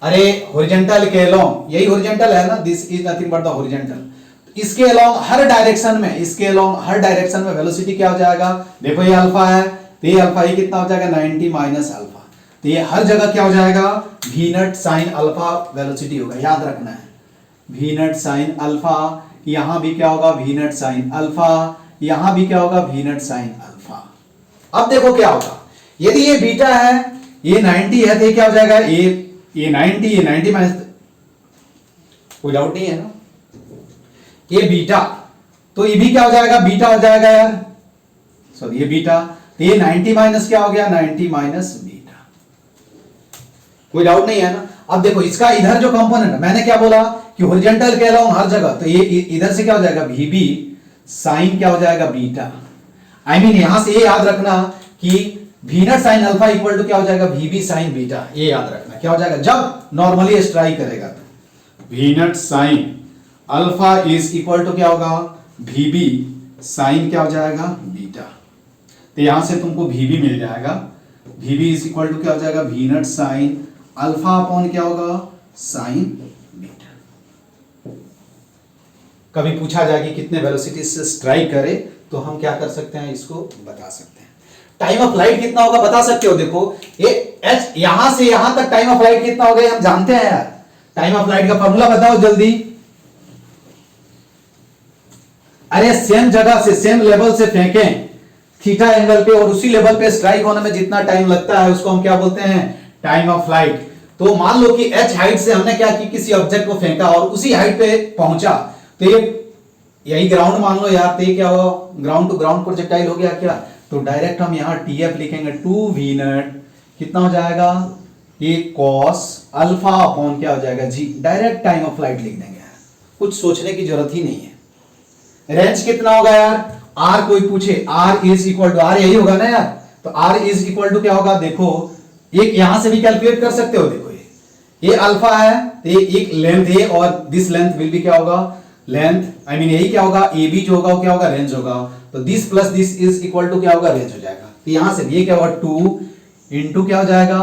अरे हॉरिजॉन्टल के अलोंग, यही हॉरिजॉन्टल है ना, this is nothing but the horizontal. इसके अलोंग हर डायरेक्शन में, इसके अलोंग हर डायरेक्शन में वेलोसिटी क्या हो जाएगा, देखो ये अल्फा है, तो ये अल्फा ही कितना हो जाएगा 90 माइनस अल्फा, तो ये हर जगह क्या हो जाएगा वी नट साइन अल्फा वेलोसिटी होगा, याद रखना है वी नट साइन अल्फा, यहां भी क्या होगा वी नट साइन अल्फा, यहां भी क्या होगा वी नट साइन अल्फा। अब देखो क्या होगा, यदि ये बीटा है, ये 90 है, तो ये क्या हो जाएगा, ये 90 माइनस, कोई डाउट नहीं है ना, ये बीटा, तो ये भी क्या हो जाएगा बीटा हो जाएगा यार, सॉरी ये बीटा, तो ये 90 माइनस क्या हो गया 90 माइनस बीटा, कोई डाउट नहीं है ना। अब देखो इसका इधर जो कंपोनेंट, मैंने क्या बोला कि हॉरिजॉन्टल के अलावा हर जगह, तो ये इधर से क्या हो जाएगा वी बी साइन क्या हो जाएगा बीटा, आई मीन यहां से ये याद रखना कि v nut sine alpha equal to क्या हो जाएगा वी बी साइन बीटा, ये याद रखना क्या हो जाएगा जब नॉर्मली स्ट्राइक करेगा, तो v nut sine alpha is equal to क्या होगा वी बी साइन क्या हो जाएगा बीटा, तो यहां से तुमको वी बी मिल जाएगा, v B is equal to क्या हो जाएगा वी नट साइन अल्फा अपॉन क्या होगा साइन बीटा। कभी पूछा जाए कि कितने वेलोसिटी से स्ट्राइक करे, तो हम क्या कर सकते हैं, इसको बता सकते हैं। टाइम ऑफ फ्लाइट कितना होगा बता सकते हो, देखो ये एच यहां से यहां तक टाइम ऑफ फ्लाइट कितना हो गया हम जानते हैं यार, टाइम ऑफ फ्लाइट का फॉर्मूला बताओ जल्दी। अरे सेम जगह से सेम लेवल से फेंकें थीटा एंगल पे, और उसी लेवल पे स्ट्राइक होने में जितना टाइम लगता है उसको हम क्या बोलते हैं टाइम ऑफ फ्लाइट। तो मान लो कि h हाइट से हमने क्या की, किसी ऑब्जेक्ट को फेंका और उसी हाइट पे पहुंचा, तो ये यही ग्राउंड मान लो यार, तो ये क्या हुआ ग्राउंड टू ग्राउंड प्रोजेक्टाइल हो गया क्या, तो डायरेक्ट हम यहां TF लिखेंगे 2v नट कितना हो जाएगा ये cos अल्फा अपॉन क्या हो जाएगा g, direct time of flight लिख देंगे यार, कुछ सोचने की जरूरत ही नहीं है। रेंज कितना होगा यार, r कोई पूछे, r is equal to, r यही होगा ना यार, तो r इज इक्वल टू क्या होगा, देखो एक यहां से भी कैलकुलेट कर सकते हो, देखो ये अल्फा है, तो ये एक लेंथ है और दिस लेंथ विल बी क्या होगा लेंथ, आई मीन यही क्या होगा ए बी जो होगा वो क्या होगा रेंज होगा, तो this plus this is equal to क्या होगा रेंज हो जाएगा, तो यहां से ये क्या होगा 2 इंटू क्या हो जाएगा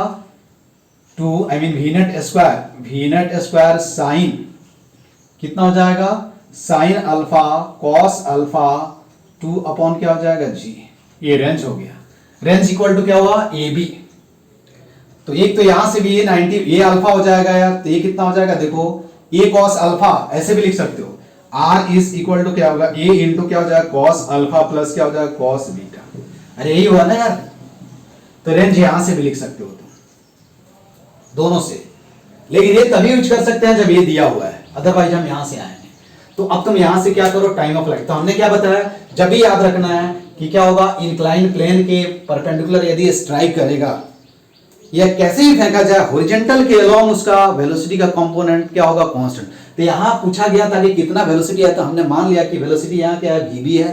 2, I mean v naught square sine कितना हो जाएगा sine alpha cos alpha 2 upon क्या हो जाएगा जी, ये रेंज हो गया, रेंज इक्वल टू क्या हुआ ए बी, तो एक तो यहां से भी ये 90 ये अल्फा हो जाएगा यार, तो ये कितना हो जाएगा देखो ए कॉस अल्फा, ऐसे भी लिख सकते हो r इज इक्वल टू क्या होगा a इंटू क्या हो जाएगा कॉस अल्फा प्लस क्या हो जाएगा कॉस बीटा, अरे यही हुआ ना यार, तो रेंज यहां से भी लिख सकते हो तुम दोनों से, लेकिन ये तभी यूज कर सकते हैं जब ये दिया हुआ है, अदरवाइज हम यहां से आएंगे। तो अब तुम यहां से क्या करो टाइम ऑफ फ्लाइट, तो हमने क्या बताया जब भी याद रखना है कि क्या होगा इंक्लाइन प्लेन के परपेंडिकुलर यदि स्ट्राइक करेगा या कैसे ही फेंका जाए हॉरिजॉन्टल के अलोंग उसका वेलोसिटी का कंपोनेंट क्या होगा कांस्टेंट, तो यहां पूछा गया था कि कितना वेलोसिटी है, तो हमने मान लिया कि वेलोसिटी यहां क्या है वीबी है,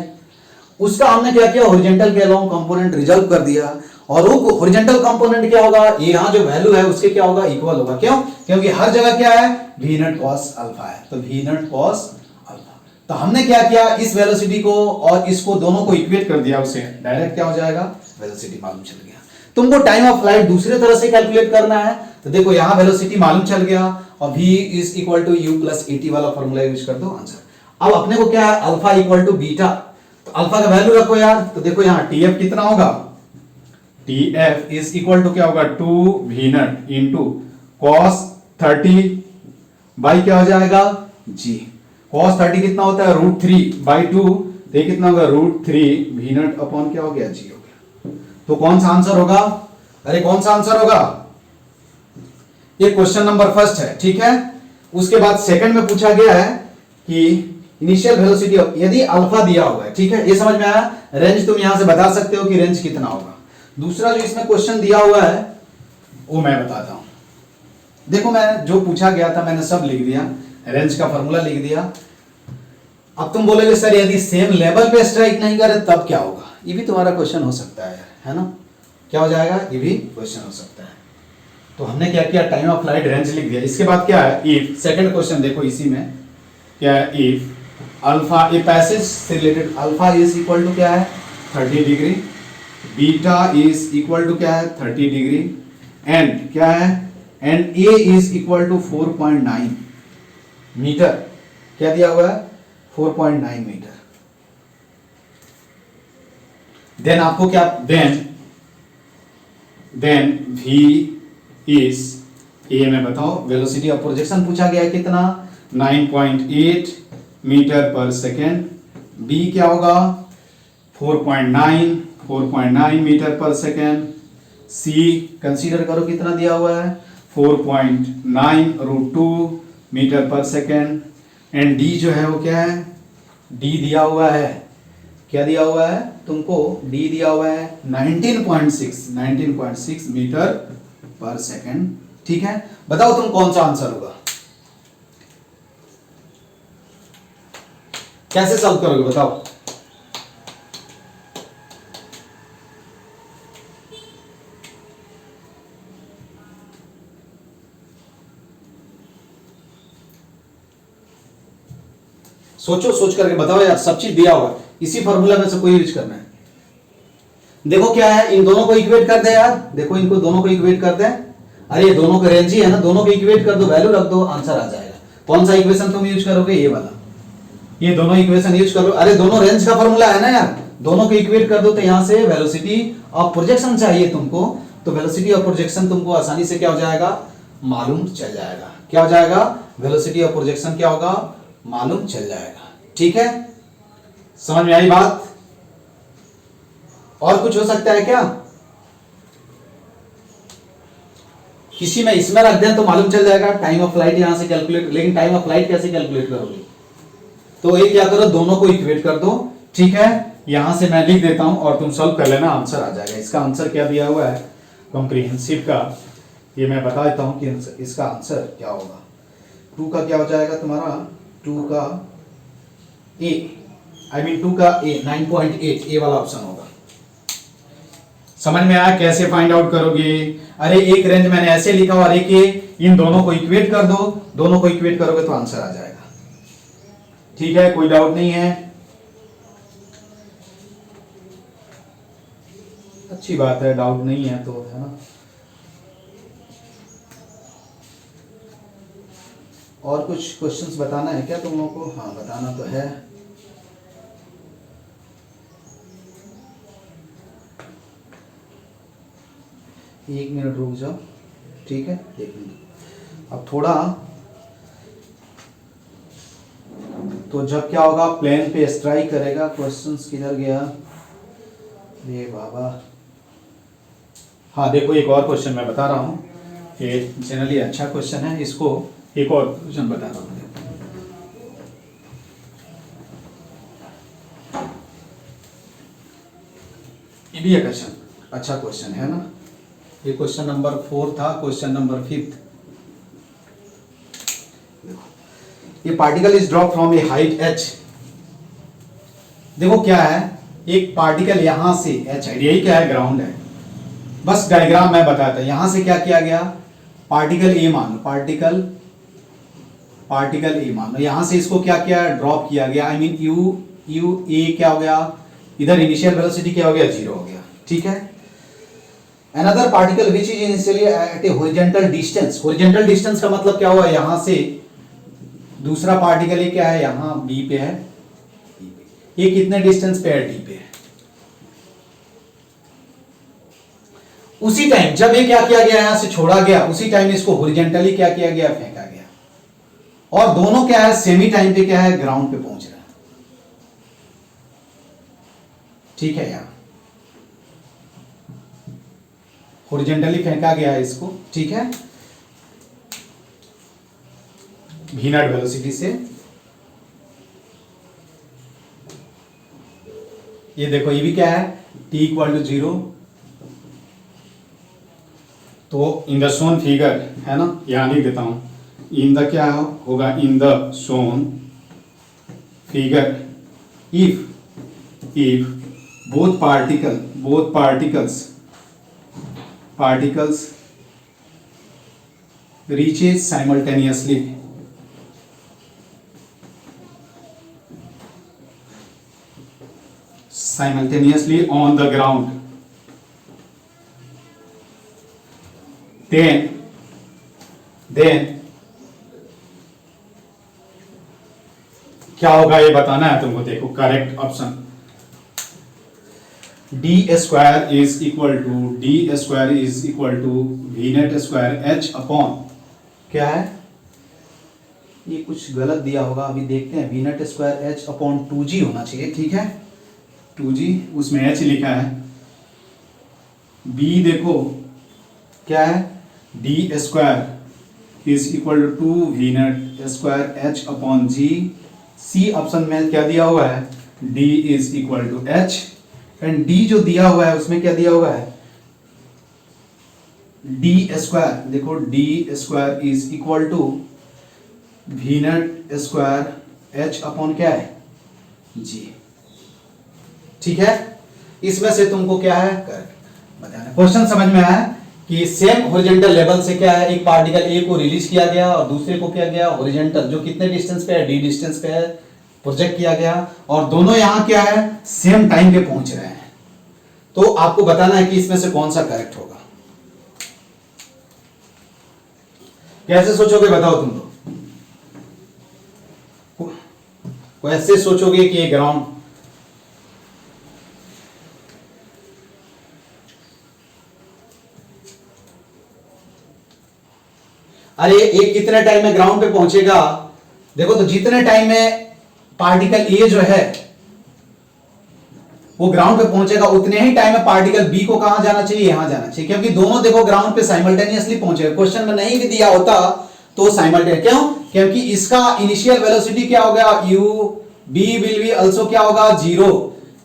उसका हमने क्या किया हॉरिजॉन्टल के अलोंग कंपोनेंट रिजर्व कर दिया, और वो हॉरिजॉन्टल कंपोनेंट क्या होगा यहां जो वैल्यू है उसके क्या होगा इक्वल होगा, क्यों क्योंकि हर जगह क्या है वी नट कॉस अल्फा है, तो वी नट कॉस अल्फा, तो हमने क्या किया इस वेलोसिटी को और इसको दोनों को इक्वेट कर दिया, उसे डायरेक्ट क्या हो जाएगा वेलोसिटी मालूम चल गया। तुमको टाइम ऑफ फ्लाइट दूसरे तरह से कैलकुलेट करना है, तो देखो यहां वेलोसिटी मालूम चल गया और v is equal to u plus at वाला फॉर्मूला यूज कर दो आंसर। अब अपने को क्या है अल्फा इक्वल टू बीटा, तो अल्फा का वैल्यू रखो यार, तो देखो यहां tf कितना होगा, tf इज इक्वल टू क्या होगा 2v naught into cos 30 by क्या हो जाएगा g, cos 30 कितना होता है √3/2, तो ये कितना होगा √3v नट अपॉन क्या हो गया g हो गया, तो कौन सा आंसर होगा, अरे कौन सा आंसर होगा, ये क्वेश्चन नंबर फर्स्ट है, ठीक है। उसके बाद सेकंड में पूछा गया है कि इनिशियल वेलोसिटी यदि अल्फा दिया हुआ है, ठीक है, ये समझ में आया, रेंज तुम यहां से बता सकते हो कि रेंज कितना होगा। दूसरा जो इसमें क्वेश्चन दिया हुआ है वो मैं बताता हूं, देखो मैं जो पूछा गया था मैंने सब लिख दिया, रेंज का फॉर्मूला लिख दिया। अब तुम बोलोगे सर यदि सेम लेवल पे स्ट्राइक नहीं करे तब क्या होगा, ये भी तुम्हारा क्वेश्चन हो सकता है, है ना, क्या हो जाएगा ये भी क्वेश्चन हो सकता है। तो हमने क्या किया टाइम ऑफ फ्लाइट रेंज लिख दिया। इसके बाद क्या है इफ, सेकंड क्वेश्चन देखो इसी में क्या है, इफ अल्फा, ये पैसेज से related alpha is equal to क्या है 30 degree, beta is equal to क्या है 30 डिग्री, एंड क्या है, and a is equal to 4.9 metre. क्या दिया हुआ है 4.9 मीटर। देन आपको क्या, देन v इज ए में बताओ, वेलोसिटी ऑफ प्रोजेक्शन पूछा गया है कितना 9.8 मीटर पर सेकेंड, b क्या होगा 4.9 metre per second, c consider करो कितना दिया हुआ है 4.9 √2 metre per second, and d जो है वो क्या है, d दिया हुआ है, क्या दिया हुआ है तुमको, d दिया हुआ है 19.6 मीटर पर सेकेंड। ठीक है, बताओ तुम कौन सा आंसर होगा, कैसे सॉल्व करोगे बताओ। सोचो, सोच करके बताओ यार, सब चीज दिया हुआ है, इसी फॉर्मूला में से कोई यूज करना है। देखो क्या है, इन दोनों को इक्वेट कर दे यार, देखो इनको दोनों को इक्वेट कर दे, अरे ये दोनों का रेंज ही है ना, दोनों को इक्वेट कर दो, वैल्यू रख दो, आंसर आ जाएगा। कौन सा इक्वेशन तुम यूज करोगे, ये वाला, ये दोनों इक्वेशन यूज करो, अरे दोनों रेंज का फॉर्मूला है ना यार, दोनों को इक्वेट कर दो, तो यहां से वेलोसिटी ऑफ प्रोजेक्शन चाहिए तुमको, तो वेलोसिटी ऑफ प्रोजेक्शन तुमको आसानी से क्या हो जाएगा, मालूम चल जाएगा। क्या हो जाएगा, वेलोसिटी ऑफ प्रोजेक्शन क्या होगा, मालूम चल जाएगा। ठीक है, समझ में आई बात। और कुछ हो सकता है क्या, किसी में इसमें रख दें तो मालूम चल जाएगा, टाइम ऑफ फ्लाइट यहां से कैलकुलेट, लेकिन टाइम ऑफ फ्लाइट कैसे कैलकुलेट करोगे, तो ये क्या करो, दोनों को इक्वेट कर दो। ठीक है, यहां से मैं लिख देता हूं और तुम सॉल्व कर लेना, आंसर आ जाएगा। इसका आंसर क्या दिया हुआ है कॉम्प्रिहेंसिव का, ये मैं बता देता हूं कि इसका आंसर क्या होगा। 2 का क्या हो जाएगा तुम्हारा, 2 का ए, आई मीन 2 का ए 9.8, ए वाला ऑप्शन होगा। समझ में आया कैसे फाइंड आउट करोगे, अरे एक रेंज मैंने ऐसे लिखा और एक ये, इन दोनों को इक्वेट कर दो, दोनों को इक्वेट करोगे तो आंसर आ जाएगा। ठीक है, कोई डाउट नहीं है, अच्छी बात है, डाउट नहीं है तो, है ना। और कुछ क्वेश्चंस बताना है क्या तुम लोगों को, हाँ बताना तो है। एक मिनट रुक जाओ, ठीक है, एक मिनट। अब थोड़ा, तो जब क्या होगा, प्लेन पे स्ट्राइक करेगा, क्वेश्चंस किधर गया, ये बाबा, हाँ देखो एक और क्वेश्चन मैं बता रहा हूँ, ये जनरली अच्छा क्वेश्चन है, इसको एक और क्वेश्चन बता रहा हूँ। ये भी एक अच्छा क्वेश्चन है ना, ये क्वेश्चन नंबर 4 था, क्वेश्चन नंबर 5। ये particle is drop from A height h। देखो क्या है, एक पार्टिकल यहां से h है, यही क्या है, ग्राउंड है, बस डायग्राम मैं बताता हूं। यहां से क्या किया गया, पार्टिकल ए मान लो, पार्टिकल ए मान लो, यहां से इसको क्या किया, ड्रॉप किया गया, आई मीन यू ए क्या हो गया, इधर इनिशियल वेलोसिटी क्या हो गया, 0 हो गया। ठीक है, another particle which is initially at a horizontal distance, horizontal distance का मतलब क्या हुआ, यहां से दूसरा पार्टिकल ये क्या है, यहां B पे है, ये कितने डिस्टेंस पे है, D पे है। उसी टाइम जब ये क्या किया गया, यहां से छोड़ा गया, उसी टाइम इसको हॉरिजॉन्टली क्या किया गया, फेंका गया, और दोनों क्या है, सेमी टाइम पे क्या है, ग्राउंड पे पहुंच रहा है। ठीक है, यहां हॉरिजॉन्टली फेंका गया है इसको, ठीक है, v नॉट वेलोसिटी से। ये देखो, ये भी क्या है, t इक्वल टू 0, तो इन द शोन फिगर है ना, यहां लिख देता हूं, इन द क्या होगा, in the shown figure if both particles reaches simultaneously, simultaneously on the ground, then क्या होगा ये बताना है तुमको। देखो correct option, d square is equal to v naught square h upon क्या है, ये कुछ गलत दिया होगा, अभी देखते हैं। We naught square h upon 2g होना चाहिए, ठीक है 2g, उसमें h लिखा है। b देखो क्या है, d square is equal to v naught square h upon g. C option में क्या दिया हुआ है, d is equal to h, and d जो दिया हुआ है उसमें क्या दिया हुआ है, डी स्क्वायर। देखो d square is equal to v naught square h upon क्या है, जी। ठीक है, इसमें से तुमको क्या है बताना। क्वेश्चन समझ में आया कि सेम हॉरिजॉन्टल लेवल से क्या है, एक पार्टिकल ए को रिलीज किया गया और दूसरे को क्या गया, हॉरिजॉन्टल जो कितने डिस्टेंस पे है, डी डिस्टेंस पे है, प्रोजेक्ट किया गया, और दोनों यहां क्या है, सेम टाइम पे पहुंच रहे हैं। तो आपको बताना है कि इसमें से कौन सा करेक्ट होगा। कैसे सोचोगे बताओ तुम लोग, कैसे सोचोगे कि ये ग्राउंड, अरे एक कितने टाइम में ग्राउंड पे पहुंचेगा। देखो तो जितने टाइम में पार्टिकल ए जो है वो ग्राउंड पे पहुंचेगा, उतने ही टाइम में पार्टिकल बी को कहां जाना चाहिए, यहां जाना चाहिए, क्योंकि दोनों देखो ग्राउंड पे साइमल्टेनियसली पहुंचेगा। क्वेश्चन में नहीं भी दिया होता तो साइमल्टेनियस, क्यों, क्योंकि इसका इनिशियल वेलोसिटी क्या हो गया, u b will be also क्या होगा, जीरो।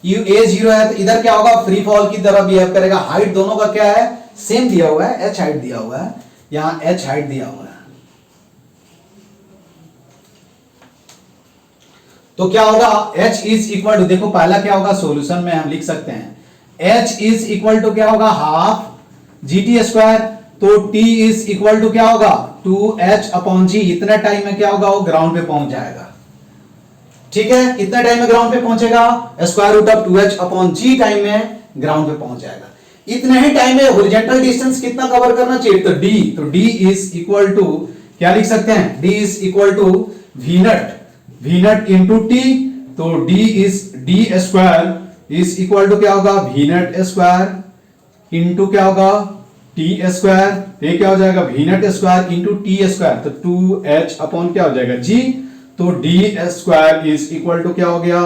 यू ए जीरो है तो इधर क्या होगा, फ्री फॉल की तरह बिहेव करेगा। हाइट दोनों का क्या है, सेम दिया हुआ है, एच हाइट दिया हुआ है, यहां h हाइट दिया हुआ है। तो क्या होगा, h इज इक्वल टू, देखो पहला क्या होगा, सॉल्यूशन में हम लिख सकते हैं h इज इक्वल टू क्या होगा, हाफ जी टी स्क्वायर, तो t इज इक्वल टू क्या होगा, 2h अपॉन जी। इतना टाइम में क्या होगा, वो ग्राउंड पे पहुंच जाएगा। ठीक है, कितना टाइम में ग्राउंड पे पहुंचेगा, square root of 2h upon g time में ग्राउंड पे पहुंच जाएगा। इतने ही टाइम में हॉरिजॉन्टल डिस्टेंस कितना कवर करना चाहिए, तो d इज इक्वल टू क्या लिख सकते हैं, d is equal to v naught into t, तो d square is equal to क्या होगा, वी नट स्क्वायर इंटू क्या होगा, टी स्क्वायर। ये क्या हो जाएगा, v naught square into t square, तो 2h अपॉन क्या हो जाएगा, जी। तो d square is equal to क्या हो गया,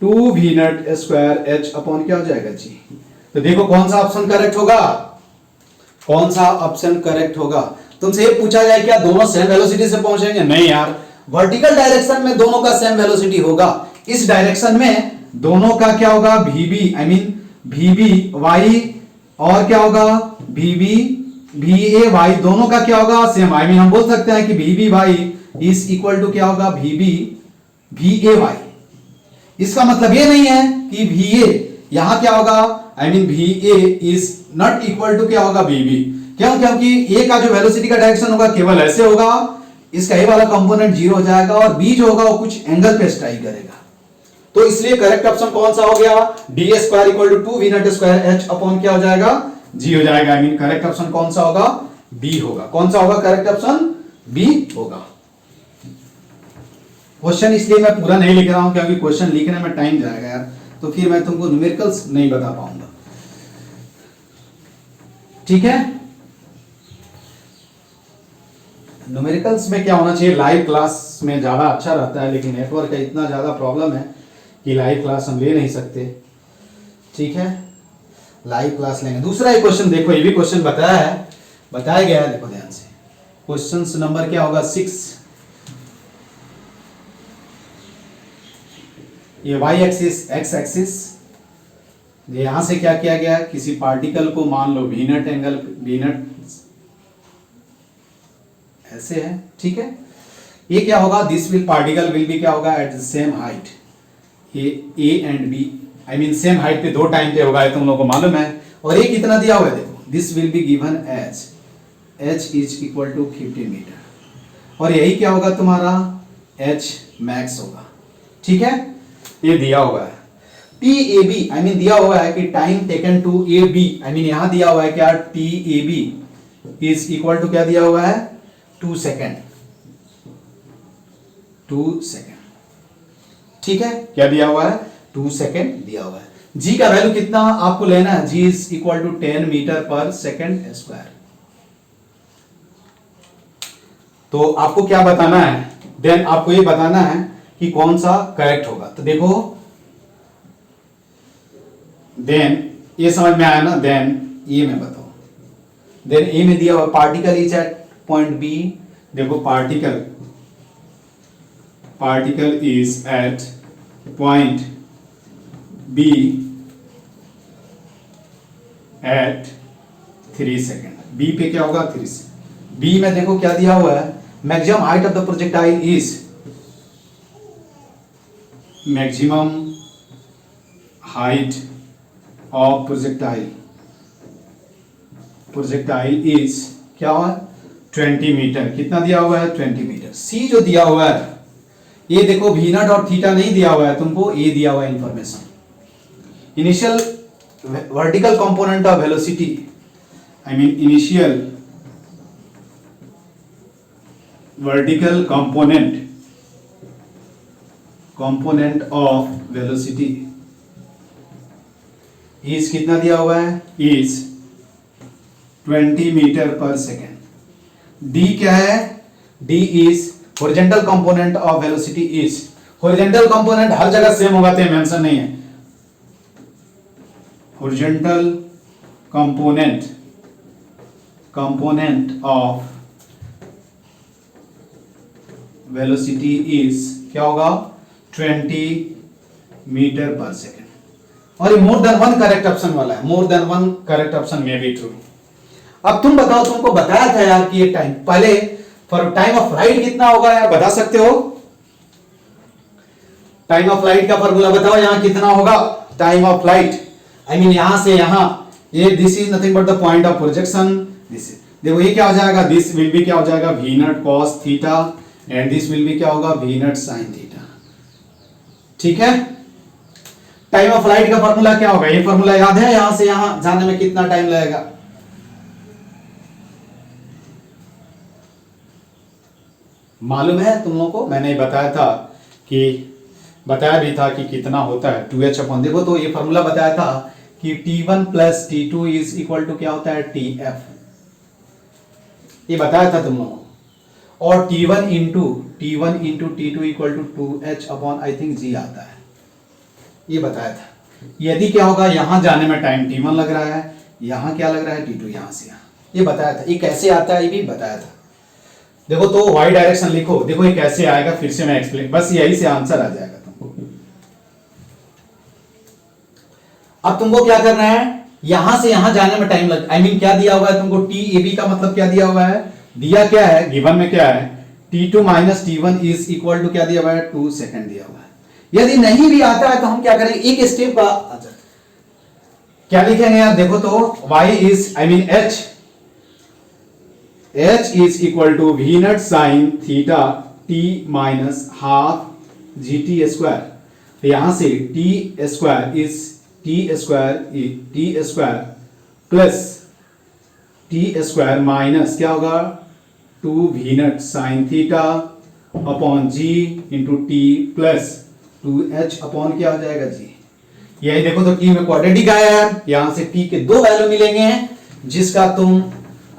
2 v naught square h upon क्या हो जाएगा, जी। तो देखो कौन सा ऑप्शन करेक्ट होगा, कौन सा ऑप्शन करेक्ट होगा। तुमसे ये पूछा जाए क्या दोनों सेम वेलोसिटी से पहुंचेंगे, नहीं यार, वर्टिकल डायरेक्शन में दोनों का सेम वेलोसिटी होगा। इस डायरेक्शन में दोनों का क्या होगा, वीबी आई मीन वीबी वाई, और क्या होगा वीबी वीए वाई, दोनों का क्या होगा सेम। आई मीन हम बोल सकते हैं कि वीबी वाई इज इक्वल टू क्या होगा, वीबी वीए वाई। इसका मतलब ये नहीं है कि वीए यहां क्या होगा, I mean v a is not equal to क्या होगा, वी बी। क्यों, क्योंकि ए का जो वेलोसिटी का डायरेक्शन होगा केवल ऐसे होगा, इसका ए वाला कंपोनेंट जीरो हो जाएगा, और बी जो होगा वो कुछ एंगल पे स्ट्राइक करेगा। तो इसलिए करेक्ट ऑप्शन कौन सा हो गया, d square equal to 2 v naught square h upon क्या हो जाएगा, जी हो जाएगा। आई मीन करेक्ट ऑप्शन कौन सा होगा, बी होगा। कौन सा होगा करेक्ट ऑप्शन, बी होगा। क्वेश्चन इसलिए मैं पूरा नहीं लिख रहा हूं क्योंकि क्वेश्चन लिखने में टाइम जाएगा यार, तो फिर मैं तुमको न्यूमेरिकल्स नहीं बता पाऊंगा। ठीक है, न्यूमेरिकल्स में क्या होना चाहिए, लाइव क्लास में ज्यादा अच्छा रहता है, लेकिन नेटवर्क का इतना ज्यादा प्रॉब्लम है कि लाइव क्लास हम ले नहीं सकते। ठीक है, लाइव क्लास लेंगे। दूसरा एक क्वेश्चन देखो, ये भी क्वेश्चन बताया गया है, देखो ध्यान से। क्वेश्चन नंबर क्या होगा, 6। ये y एक्सिस x एक्सिस, यहां से क्या किया गया है, किसी पार्टिकल को मान लो वी नट एंगल, वी नट ऐसे है। ठीक है, ये क्या होगा, this will particle will be क्या होगा, एट द सेम हाइट, ये a and b I mean same height पे दो टाइम पे होगा, तुम लोगों को मालूम है। और ये कितना दिया हुआ है, देखो this will be given as h is equal to 50 metre, और यही क्या होगा तुम्हारा h मैक्स होगा। ठीक है, ये दिया हुआ है। T A B I mean दिया हुआ है कि time taken to A B I mean यहां दिया हुआ है क्या, t A B is equal to क्या दिया हुआ है, 2 सेकेंड, 2 सेकेंड। ठीक है, क्या दिया हुआ है, 2 सेकेंड दिया हुआ है। जी का वैल्यू कितना आपको लेना है, जी is equal to 10 metre per second square. तो आपको क्या बताना है, देन आपको ये बताना है कि कौन सा करेक्ट होगा। तो देखो देन ये समझ में आया ना, देन ये मैं बताऊं, देन ए में दिया हुआ particle is at point B, देखो particle is at point B at 3 second. B पे क्या होगा, 3 सेकेंड। बी में देखो क्या दिया हुआ है, maximum height of the projectile is, maximum height of projectile is क्या हुआ, 20 मीटर। कितना दिया हुआ है, 20 मीटर। सी जो दिया हुआ है ये देखो वी नॉट और थीटा नहीं दिया हुआ है तुमको, ये दिया हुआ है information. Initial vertical component of velocity I mean initial vertical component of velocity is कितना दिया हुआ है, is 20 metre per second. D क्या है, D is horizontal component of velocity is, horizontal component हर जगह सेम होगा तो मेंशन नहीं है, horizontal component of velocity is क्या होगा, 20 मीटर पर सेकेंड। और ये more than one correct option वाला है, more than one correct option में भी ट्रू। अब तुम बताओ, तुमको बताया था यार कि ये टाइम पहले फॉर टाइम ऑफ फ्लाइट कितना होगा यार, बता सकते हो? टाइम ऑफ फ्लाइट का फॉर्मूला बताओ, यहां कितना होगा time of flight, I mean यहां से यहां, ये this is nothing but the point of projection, this देखो ये क्या हो जाएगा, दिस विल बी क्या हो जाएगा, v naught cos theta and this will be क्या होगा, वी नॉट साइन थीटा। ठीक है, टाइम ऑफ फ्लाइट का फॉर्मूला क्या होगा, ये फॉर्मूला याद है, यहां से यहां जाने में कितना टाइम लगेगा, मालूम है तुम लोगों को? मैंने बताया था कि बताया भी था कि कितना होता है 2h अपन, देखो तो ये फॉर्मूला बताया था कि T1 plus T2 is equal to क्या होता है, TF, ये बताया था तुम लोगों को। और T1 into T2 equal to 2h upon I think G आता है, ये बताया था। यदि क्या होगा, यहां जाने में टाइम T1 लग रहा है, यहां क्या लग रहा है T2, यहां से यहां, ये बताया था। ये कैसे आता है ये भी बताया था। देखो तो y डायरेक्शन लिखो, देखो ये कैसे आएगा, फिर से मैं एक्सप्लेन, बस यही से आंसर आ जाएगा तुमको। अब तुमको क्या करना है, यहां से यहां जाने में टाइम लग, आई मीन क्या दिया हुआ है तुमको, TAB का मतलब क्या दिया हुआ है, दिया क्या है, गिवन में क्या है, T2 minus T1 is equal to क्या दिया हुआ है, 2 सेकेंड दिया हुआ है। यदि नहीं भी आता है तो हम क्या करेंगे, एक स्टेप का क्या लिखेंगे यार, देखो तो y is I mean h is equal to v naught sin theta t minus half gt square। तो यहां से t square plus t square minus क्या होगा, 2 v naught sin theta upon g into t plus 2h upon क्या हो जाएगा g। यही देखो तो t में क्वाड्रेटिक आया है, यहां से t के दो वैल्यू मिलेंगे जिसका तुम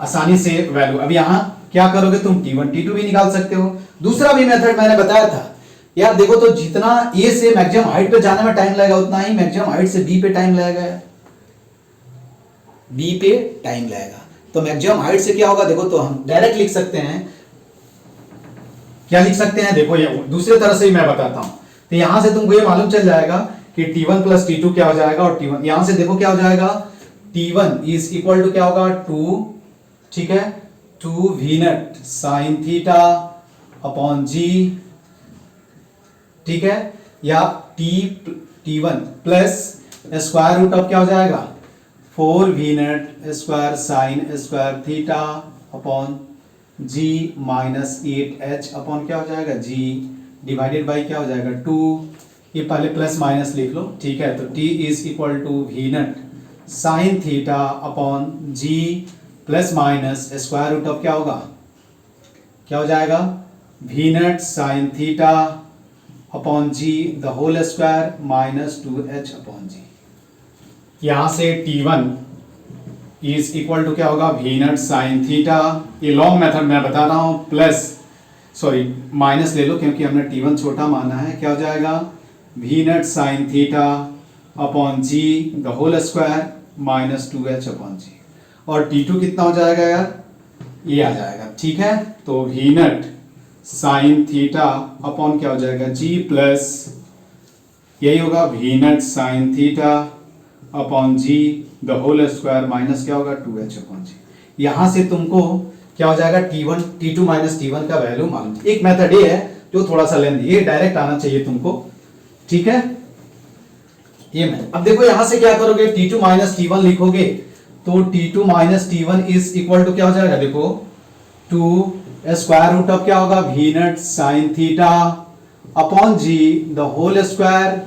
आसानी से वैल्यू, अब यहां क्या करोगे तुम, T1 T2 भी निकाल सकते हो। दूसरा भी मेथड मैंने बताया था यार, देखो तो जितना A से मैक्सिमम हाइट पे जाने में टाइम लगेगा उतना ही मैक्सिमम हाइट से B पे टाइम लगेगा, B पे टाइम लगेगा। तो मैक्सिमम हाइट से क्या होगा, देखो तो हम डायरेक्ट लिख सकते हैं, क्या लिख सकते हैं, देखो ये दूसरे तरह से ही मैं बताता हूं। तो यहां से तुमको ये मालूम चल जाएगा कि T1 प्लस T2 क्या हो जाएगा, और T1 यहां से देखो क्या हो जाएगा, T1 इज इक्वल टू क्या होगा, 2, ठीक है, 2 v naught sine theta upon g, ठीक है, या T1 plus square root of क्या हो जाएगा, 4 v not square sine square theta upon g minus 8h upon क्या हो जाएगा, g डिवाइडेड बाई क्या हो जाएगा, 2 ये पहले प्लस माइनस लिख लो, ठीक है। तो t is equal to v nut sine theta upon g plus minus square root of क्या होगा, क्या हो जाएगा, v nut sine theta upon g the whole square minus 2h upon g. यहां से t1 इज इक्वल टू क्या होगा, v नट sine theta, ये लॉन्ग मेथड मैं बता रहा हूं, प्लस सॉरी माइनस ले लो क्योंकि हमने t1 छोटा माना है, क्या हो जाएगा, v nut sine theta upon g the whole square minus 2h upon g. और t2 कितना हो जाएगा यार, ये आ जाएगा, ठीक है। तो वी नट साइन थीटा अपॉन क्या हो जाएगा, जी प्लस यही होगा v nut sine theta upon g the whole square minus क्या होगा 2h अपॉन जी। यहां से तुमको क्या हो जाएगा, t1 t2 माइनस t1 का वैल्यू मालूम। एक मेथड ये है जो थोड़ा सा लेंदी, ये डायरेक्ट आना चाहिए तुमको, ठीक है। ये मैं अब देखो यहां से क्या करोगे, t2 माइनस t1 लिखोगे तो t2 minus t1 is equal to क्या हो जाएगा, देखो 2 स्क्वायर रूट ऑफ क्या होगा, v nut sine theta upon g the whole square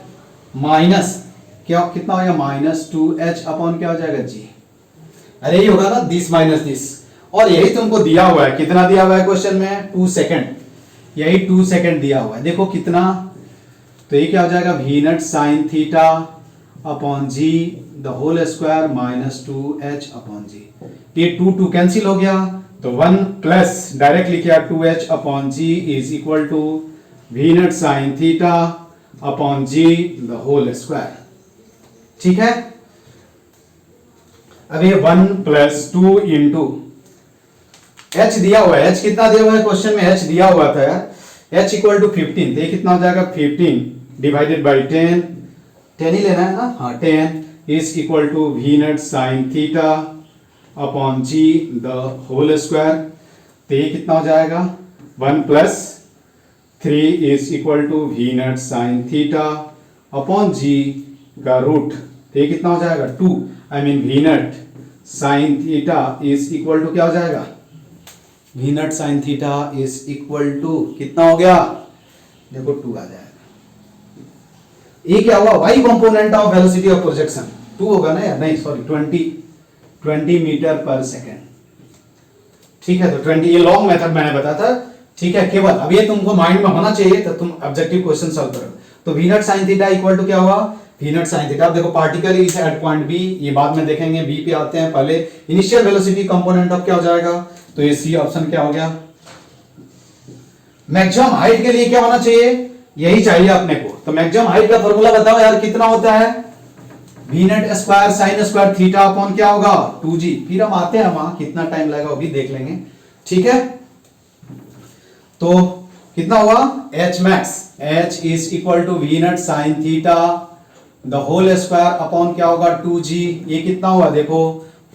minus क्या कितना हो जाएगा, माइनस 2h अपॉन क्या हो जाएगा जी। अरे ये होगा ना दिस माइनस दिस, और यही तुमको दिया हुआ है, कितना दिया हुआ है क्वेश्चन में, 2 सेकंड, यही 2 सेकंड दिया हुआ है, देखो कितना। तो ये क्या हो जाएगा, v nut sine theta upon g the whole square minus 2h upon g. ये 2 कैंसिल हो गया तो 1 प्लस डायरेक्ट लिखा 2h upon g is equal to v nut sine theta upon g the whole square, ठीक है। अब ये 1 plus 2 into h दिया हुआ है, h कितना दिया हुआ है क्वेश्चन में, h दिया हुआ था यार, h इक्वल टू 15, तो ये कितना हो जाएगा 15 डिवाइडेड बाई 10, 10 ही लेना है ना, हाँ 10 is equal to v nut sine theta upon g the whole square. तो ये कितना हो जाएगा 1 plus 3 is equal to v nut sine theta upon g का रूट, तो ये कितना हो जाएगा 2, I mean v nut sine theta is equal to क्या हो जाएगा, v nut sine theta is equal to कितना हो गया, देखो 2 आ जाएगा। ये क्या हुआ, y component of velocity of projection 2 होगा ना यार, नहीं सॉरी 20 मीटर पर सेकेंड, ठीक है। तो 20 ये लॉन्ग मेथड मैंने बताया था, ठीक है। केवल अब ये तुमको माइंड में होना चाहिए तो तुम ऑब्जेक्टिव क्वेश्चन सॉल्व करो। तो v nut sine theta equal to क्या होगा, वी नट साइन थीटा, अब देखो particle is at point B, ये बाद में देखेंगे, बी पे आते हैं, पहले इनिशियल वेलोसिटी कंपोनेंट ऑफ क्या हो जाएगा, तो ये सी ऑप्शन क्या हो गया। मैक्सिमम हाइट के लिए क्या होना चाहिए, यही चाहिए अपने को, तो मैक्सिमम हाइट का फॉर्मूला बताओ यार कितना होता है, v naught square sine square theta upon क्या होगा 2g। फिर हम आते हैं वहां, कितना टाइम लगेगा वो भी देख लेंगे, ठीक है। तो कितना हुआ, h max, h is equal to v nut sine theta the whole square upon क्या होगा 2g। ये कितना हुआ देखो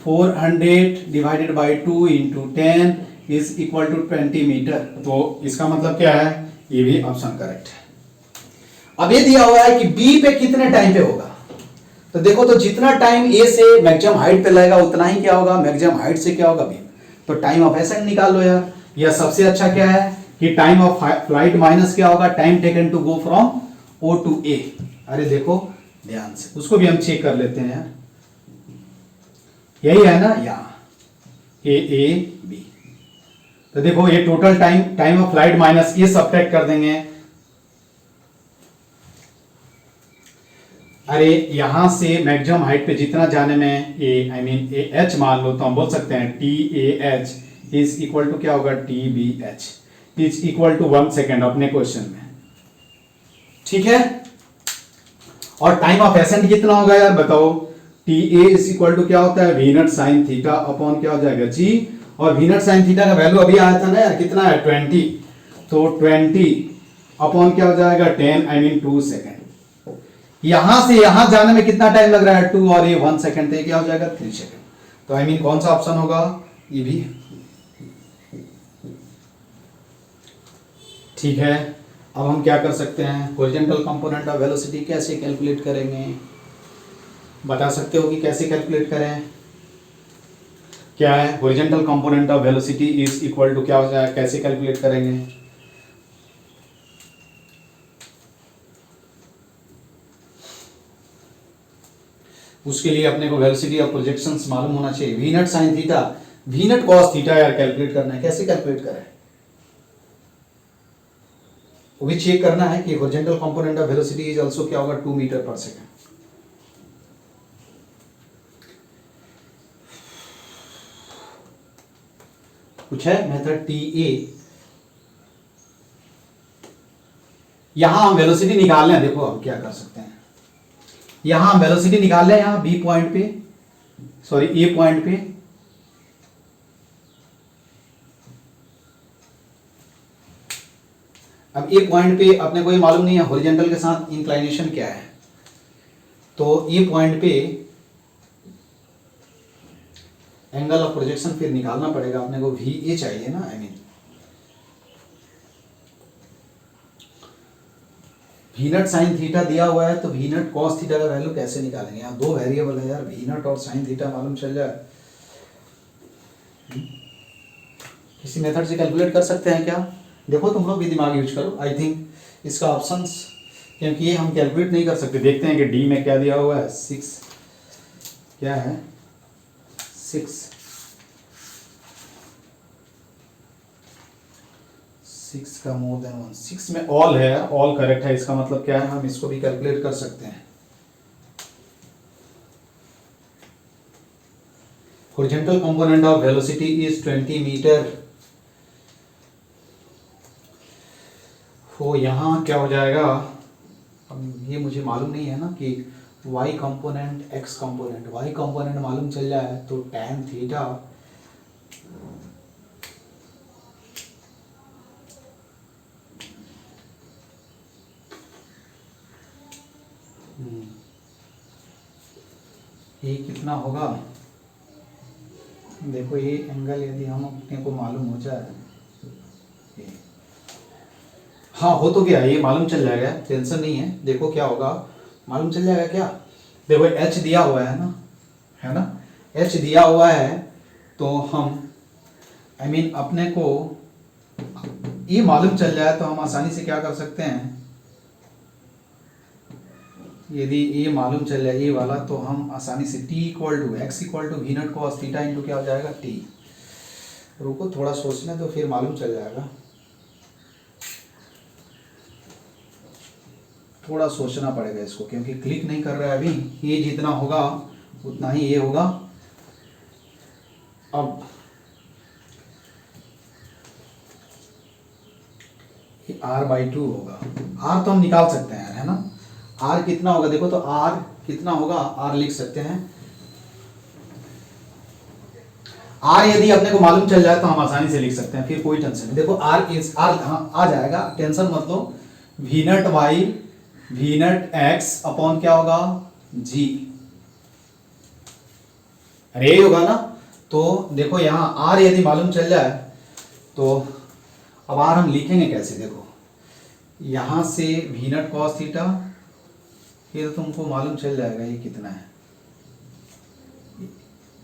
400 divided by 2 into 10 is equal to 20 metre. तो इसका मतलब क्या है, ये भी ऑप्शन करेक्ट है। अब ये दिया हुआ है कि बी पे कितने टाइम पे होगा, तो देखो तो जितना टाइम ए से मैक्सिमम हाइट पे लगेगा उतना ही क्या होगा मैक्सिमम हाइट से क्या होगा बी। तो टाइम ऑफ एसेंट निकाल लो यार, या सबसे अच्छा क्या है कि टाइम ऑफ फ्लाइट माइनस क्या होगा time taken to go from O to A. अरे देखो ध्यान से, उसको भी हम चेक कर लेते हैं यार, यही है ना, यहाँ ए बी। तो देखो ये total time of flight minus ये सब्ट्रैक्ट कर देंगे। अरे यहां से मैक्सिमम हाइट पे जितना जाने में ए आई मीन ए एच मान लो, तो हम बोल सकते हैं t A h is equal to क्या होगा t B h is equal to 1 second अपने क्वेश्चन में, ठीक है। और टाइम ऑफ एसेंट कितना होगा यार बताओ, t A is equal to क्या होता है वी नट साइन थीटा अपॉन क्या हो जाएगा जी, और वी नट साइन थीटा का वैल्यू अभी आया था ना यार, कितना है 20, तो 20 अपॉन क्या हो जाएगा 10 आई मीन 2 सेकेंड। यहां से यहां जाने में कितना टाइम लग रहा है 2 और ये 1 सेकेंड, तो क्या हो जाएगा 3 सेकेंड। तो आई मीन कौन सा ऑप्शन होगा, ये भी ठीक है। अब हम क्या कर सकते हैं, हॉरिजॉन्टल कंपोनेंट ऑफ वेलोसिटी कैसे कैलकुलेट करेंगे, बता सकते हो कि कैसे कैलकुलेट करें। क्या है horizontal component of velocity is equal to क्या हो जाएगा, कैसे कैलकुलेट करेंगे। उसके लिए अपने को वेलोसिटी ऑफ प्रोजेक्शंस मालूम होना चाहिए। वी नट साइन थीटा, वी नट कॉस थीटा यार कैलकुलेट करना है। कैसे कैलकुलेट करें? वो भी चेक करना है कि horizontal component of velocity is also क्या होगा 2 मीटर पर सेकंड। कुछ है मेथड टी ए। यहां हम वेलोसिटी निकाल लें, देखो हम क्या कर सकते हैं। यहां हम वेलोसिटी निकाल लें, यहां बी पॉइंट पे, सॉरी ए पॉइंट पे। अब ए पॉइंट पे अपने को ये मालूम नहीं है हॉरिजॉन्टल के साथ इंक्लाइनेशन क्या है, तो ए पॉइंट पे एंगल ऑफ प्रोजेक्शन फिर निकालना पड़ेगा अपने को। वी ए चाहिए ना, I mean v nut sine theta दिया हुआ है, तो वी नट कॉस थीटा का वैल्यू कैसे निकालेंगे? यहाँ दो वेरिएबल है यार, वी नट और साइन थीटा मालूम चल जाए। किसी मेथड से कैलकुलेट कर सकते हैं क्या? देखो तुम लोग भी दिमाग यूज करो। आई थिंक इसका ऑप्शंस, क्योंकि ये हम कैलकुलेट नहीं कर सकते। देखते हैं कि डी में क्या दिया हुआ है। 6 क्या है? 6 का मोर देन 1। 6 में ऑल है, ऑल करेक्ट है। इसका मतलब क्या है? हम इसको भी कैलकुलेट कर सकते हैं। Horizontal component of velocity is 20 metre. तो यहाँ क्या हो जाएगा? अब ये मुझे मालूम नहीं है ना कि y component x component, y component मालूम चल जाए तो tan थीटा ये कितना होगा? देखो ये एंगल यदि हम अपने को मालूम हो जाए, हाँ हो तो गया, ये मालूम चल जाएगा, टेंशन नहीं है। देखो क्या होगा, मालूम चल जाएगा क्या? देखो h दिया हुआ है ना, है ना, h दिया हुआ है, तो हम आई मीन अपने को ये मालूम चल जाए तो हम आसानी से क्या कर सकते हैं, यदि ये मालूम चल जाए ये वाला, तो हम आसानी से t equal to x equal to v nut cos theta into क्या हो जाएगा t। रुको थोड़ा सोचना तो फिर मालूम चल जाएगा। थोड़ा सोचना पड़ेगा इसको, क्योंकि क्लिक नहीं कर रहा है अभी। ये जितना होगा उतना ही ये होगा। अब ये r/2 होगा। r तो हम निकाल सकते हैं, है ना। r कितना होगा देखो, तो r कितना होगा, r लिख सकते हैं। r यदि अपने को मालूम चल जाए तो हम आसानी से लिख सकते हैं, फिर कोई टेंशन नहीं। देखो r इज r आ जाएगा, टेंशन मत लो। V naught Y we naught X upon क्या होगा जी, अरे होगा ना। तो देखो यहाँ r यदि मालूम चल जाए तो अब r हम लिखेंगे कैसे? देखो यहां से वी नट कॉस थीटा, ये तो तुमको मालूम चल जाएगा ये कितना है,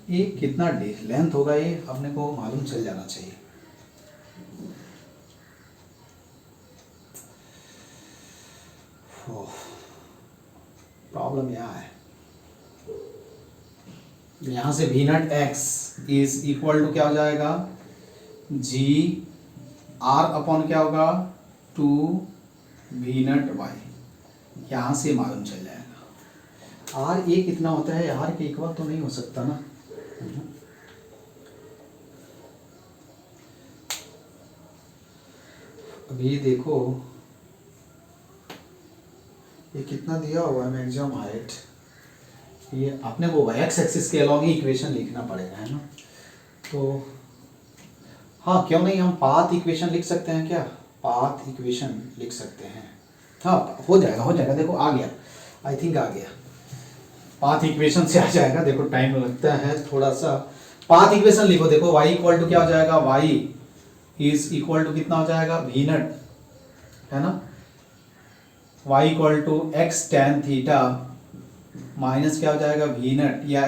ये कितना लेंथ होगा, ये अपने को मालूम चल जाना चाहिए। प्रॉब्लम यहाँ है, यहां से v naught x is equal to क्या हो जाएगा जी आर अपॉन क्या होगा 2 वी नट वाई, यहां से मालूम चल जाएगा। आर ए कितना होता है, आर के इक्वल तो नहीं हो सकता ना। अभी देखो ये कितना दिया हुआ है मैक्सिमम हाइट, ये अपने को एक्स एक्सिस के अलॉन्ग ही इक्वेशन लिखना पड़ेगा, है ना। तो हाँ क्यों नहीं, हम पाथ इक्वेशन लिख सकते हैं क्या, पाथ इक्वेशन लिख सकते हैं। हाँ हो जाएगा हो जाएगा, देखो आ गया, आई थिंक आ गया। पाथ इक्वेशन से आ जाएगा, देखो टाइम लगता है थोड़ा सा। पाथ इक्वेशन लिखो, देखो y इक्वल टू क्या हो जाएगा, y इज इक्वल टू कितना हो जाएगा वी नट, है ना, y equal to x tan theta minus क्या हो जाएगा वी नट, या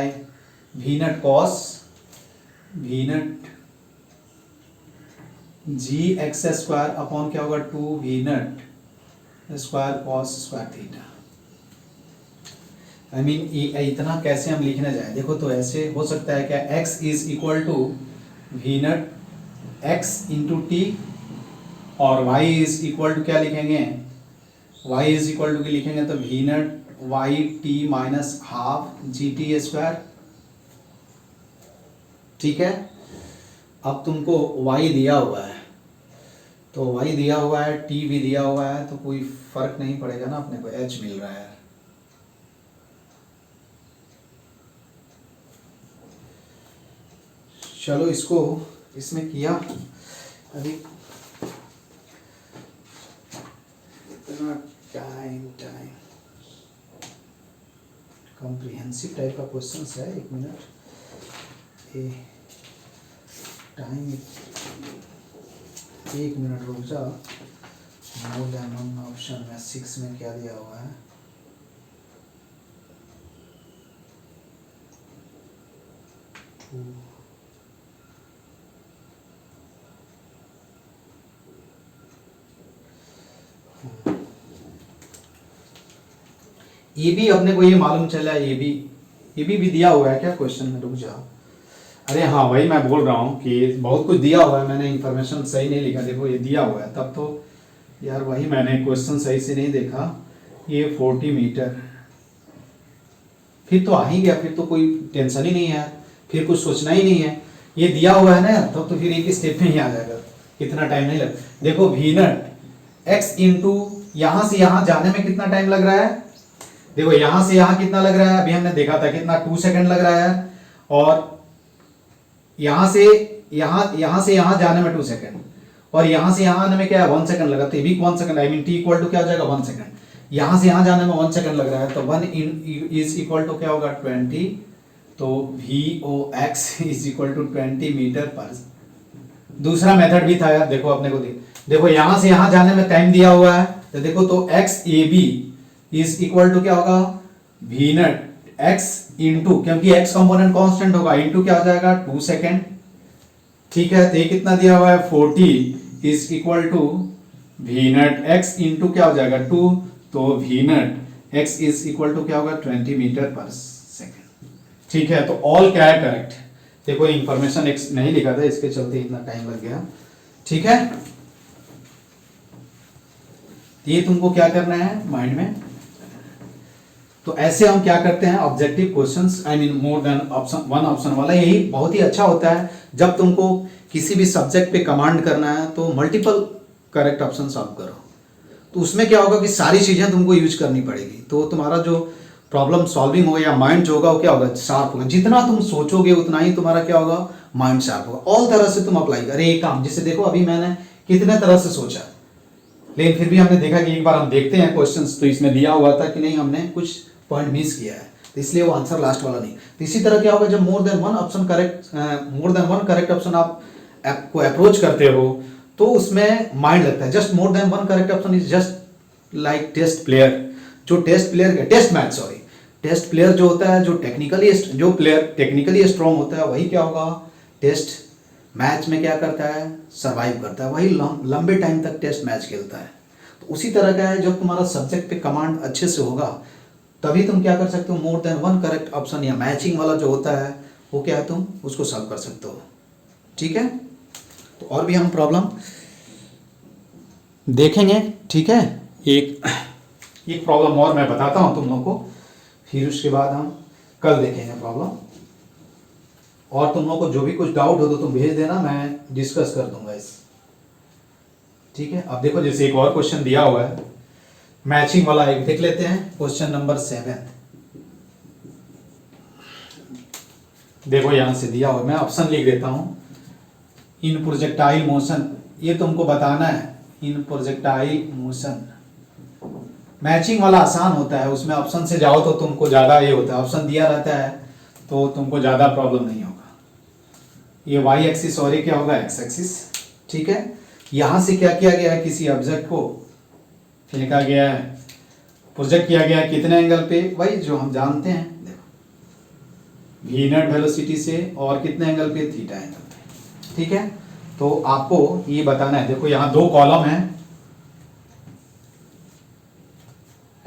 वी नट cos v naught g x square upon क्या होगा 2 v naught square cos square theta. I mean इतना कैसे हम लिखने जाए? देखो तो ऐसे हो सकता है क्या, x is equal to v naught x into t, और y इज इक्वल टू क्या लिखेंगे, y इज इक्वल टू लिखेंगे तो v naught y t minus half g t square. ठीक है, अब तुमको y दिया हुआ है, तो y दिया हुआ है, t भी दिया हुआ है, तो कोई फर्क नहीं पड़ेगा ना, अपने को h मिल रहा है। चलो इसको इसमें किया अभी इतना टाइम कॉम्प्रिहेंसिव टाइप का क्वेश्चन है। एक मिनट, टाइम 1 मिनट रुक जा। मोर देन वन ऑप्शन में 6 में क्या दिया हुआ है, ये भी अपने को ये मालूम चला, ये भी दिया हुआ है क्या क्वेश्चन में? रुक जा, अरे हाँ वही मैं बोल रहा हूँ कि बहुत कुछ दिया हुआ है, मैंने इन्फॉर्मेशन सही नहीं लिखा। देखो ये दिया हुआ है, तब तो यार वही मैंने क्वेश्चन सही से नहीं देखा। ये 40 मीटर, फिर तो आ ही गया, फिर तो कोई टेंशन ही नहीं है, फिर कुछ सोचना ही नहीं है। ये दिया हुआ है ना, तब तो फिर एक स्टेप में ही आ जाएगा, कितना टाइम नहीं लग। देखो वी नट एक्स इंटू यहाँ से यहाँ जाने में कितना टाइम लग रहा है, देखो यहाँ से यहाँ कितना लग रहा है, अभी हमने देखा था कितना 2 सेकंड लग रहा है, और यहाँ से यहाँ जाने में 2 सेकंड, और यहाँ से यहाँ आने में क्या है 1 सेकंड लगा, तो ये भी 1 second, I mean t equal to क्या हो जाएगा 1 सेकंड। यहाँ से यहाँ जाने में 1 सेकंड लग रहा है, तो 1 इज इक्वल टू क्या होगा 20, तो v o x is equal to 20 metre पर। दूसरा मेथड भी था यार, देखो अपने को देखो यहाँ से यहाँ जाने में टाइम दिया हुआ है, तो देखो तो x A B is equal to क्या होगा वी नट एक्स इंटू, क्योंकि एक्स कंपोनेंट कांस्टेंट होगा, इंटू क्या हो जाएगा 2 सेकेंड। ठीक है, तो ये कितना दिया हुआ है 40 is equal to v naught x into क्या हो जाएगा 2, तो v naught x is equal to क्या होगा 20 मीटर पर सेकेंड। ठीक है, तो ऑल क्या है करेक्ट। देखो इंफॉर्मेशन एक्स नहीं लिखा था, इसके चलते इतना टाइम लग गया। ठीक है, ये तुमको क्या करना है माइंड में। तो ऐसे हम क्या करते हैं objective questions, I mean more than one option वाला, यही बहुत ही अच्छा होता है जब तुमको किसी भी सब्जेक्ट पे कमांड करना है, तो मल्टीपल करेक्ट ऑप्शन सॉल्व करो। तो उसमें क्या होगा कि सारी चीजें तुमको यूज करनी पड़ेगी, तो तुम्हारा जो प्रॉब्लम सॉल्विंग होगा या माइंड जो होगा वो क्या होगा शार्प होगा। जितना तुम सोचोगे उतना ही तुम्हारा क्या होगा माइंड शार्प होगा। ऑल तरह से तुम अप्लाई करें एक काम, जिसे देखो अभी मैंने कितने तरह से सोचा, लेकिन फिर भी हमने देखा कि एक बार हम देखते हैं क्वेश्चंस, तो इसमें दिया हुआ था कि नहीं हमने कुछ पॉइंट मिस किया है, तो इसलिए वो आंसर लास्ट वाला नहीं। तो इसी तरह क्या होगा जब मोर देन वन करेक्ट ऑप्शन आप को अप्रोच करते हो, तो उसमें माइंड लगता है। Just more than one correct option is just like test player, जो टेस्ट प्लेयर जो होता है, जो टेक्निकली स्ट्रॉन्ग होता है, वही क्या होगा टेस्ट मैच में क्या करता है सरवाइव करता है, वही लंबे टाइम तक टेस्ट मैच खेलता है। तो उसी तरह का है, जब तुम्हारा सब्जेक्ट पे कमांड अच्छे से होगा तभी तुम क्या कर सकते हो मोर देन वन करेक्ट ऑप्शन या मैचिंग वाला जो होता है वो क्या है तुम उसको सॉल्व कर सकते हो। ठीक है, तो और भी हम प्रॉब्लम देखेंगे। ठीक है, एक प्रॉब्लम और मैं बताता हूं तुम लोगों को, फिर उसके बाद हम कल देखेंगे प्रॉब्लम। और तुम लोगों को जो भी कुछ डाउट हो तो तुम भेज देना, मैं डिस्कस कर दूंगा इस। ठीक है, अब देखो जैसे एक और क्वेश्चन दिया हुआ है मैचिंग वाला, एक देख लेते हैं क्वेश्चन नंबर 7। देखो यहां से दिया हुआ, मैं ऑप्शन लिख देता हूं। इन प्रोजेक्टाइल मोशन, ये तुमको बताना है इन प्रोजेक्टाइल मोशन। मैचिंग वाला आसान होता है, उसमें ऑप्शन से जाओ तो तुमको ज्यादा ये होता है, ऑप्शन दिया रहता है तो तुमको ज्यादा प्रॉब्लम नहीं होगा। ये वाई एक्सिस और ये क्या होगा एक्स एक्सिस। ठीक है, यहां से क्या किया गया है किसी ऑब्जेक्ट को फेंका गया है, प्रोजेक्ट किया गया है कितने एंगल पे, वही जो हम जानते हैं, देखो वी नॉट वेलोसिटी से और कितने एंगल पे थीटा एंगल पे। ठीक है, तो आपको ये बताना है। देखो यहां 2 कॉलम है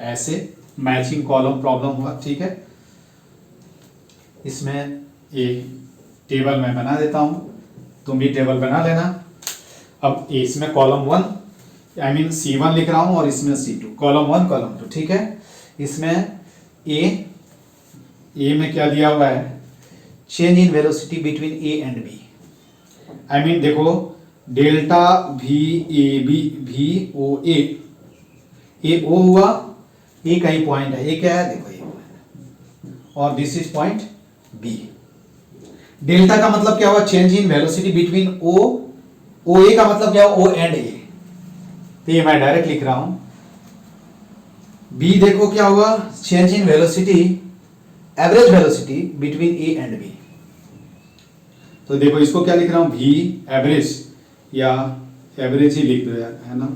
ऐसे, मैचिंग कॉलम प्रॉब्लम हुआ, ठीक है। इसमें एक टेबल मैं बना देता हूं, तुम भी टेबल बना लेना। अब इसमें कॉलम 1 आई मीन C1 लिख रहा हूं और इसमें C2, कॉलम 1 कॉलम 2, ठीक है। इसमें ए में क्या दिया हुआ है, change in velocity between A and B. I mean देखो delta v A B v O A O हुआ, ए का ही पॉइंट है, ए क्या है देखो, ये और this is point B. Delta का मतलब क्या हुआ, change in velocity between O A का मतलब क्या हुआ, ओ एंड ए, तो ये मैं डायरेक्ट लिख रहा हूं। बी देखो क्या हुआ, change in velocity, average velocity between A and B. तो देखो इसको क्या लिख रहा हूं, भी एवरेज, या एवरेज ही लिख दो यार, है ना,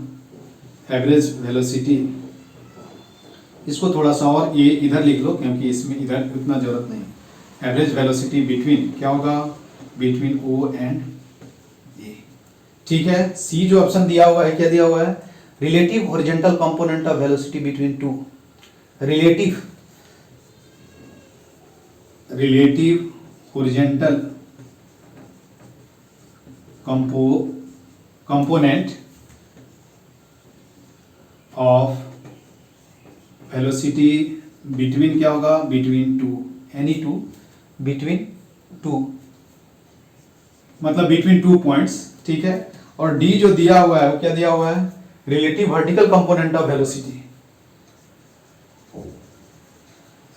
एवरेज वेलोसिटी। इसको थोड़ा सा और ये इधर लिख लो क्योंकि इसमें इधर उतना जरूरत नहीं। एवरेज वेलोसिटी बिटवीन क्या होगा, बिटवीन ओ एंड ए, ठीक है। सी जो ऑप्शन दिया हुआ है, क्या दिया हुआ है, relative horizontal component of velocity between two, relative horizontal component of velocity between क्या होगा, between two, any two, between two मतलब बिटवीन 2 पॉइंट्स, ठीक है। और डी जो दिया हुआ है वो क्या दिया हुआ है, relative vertical component of velocity,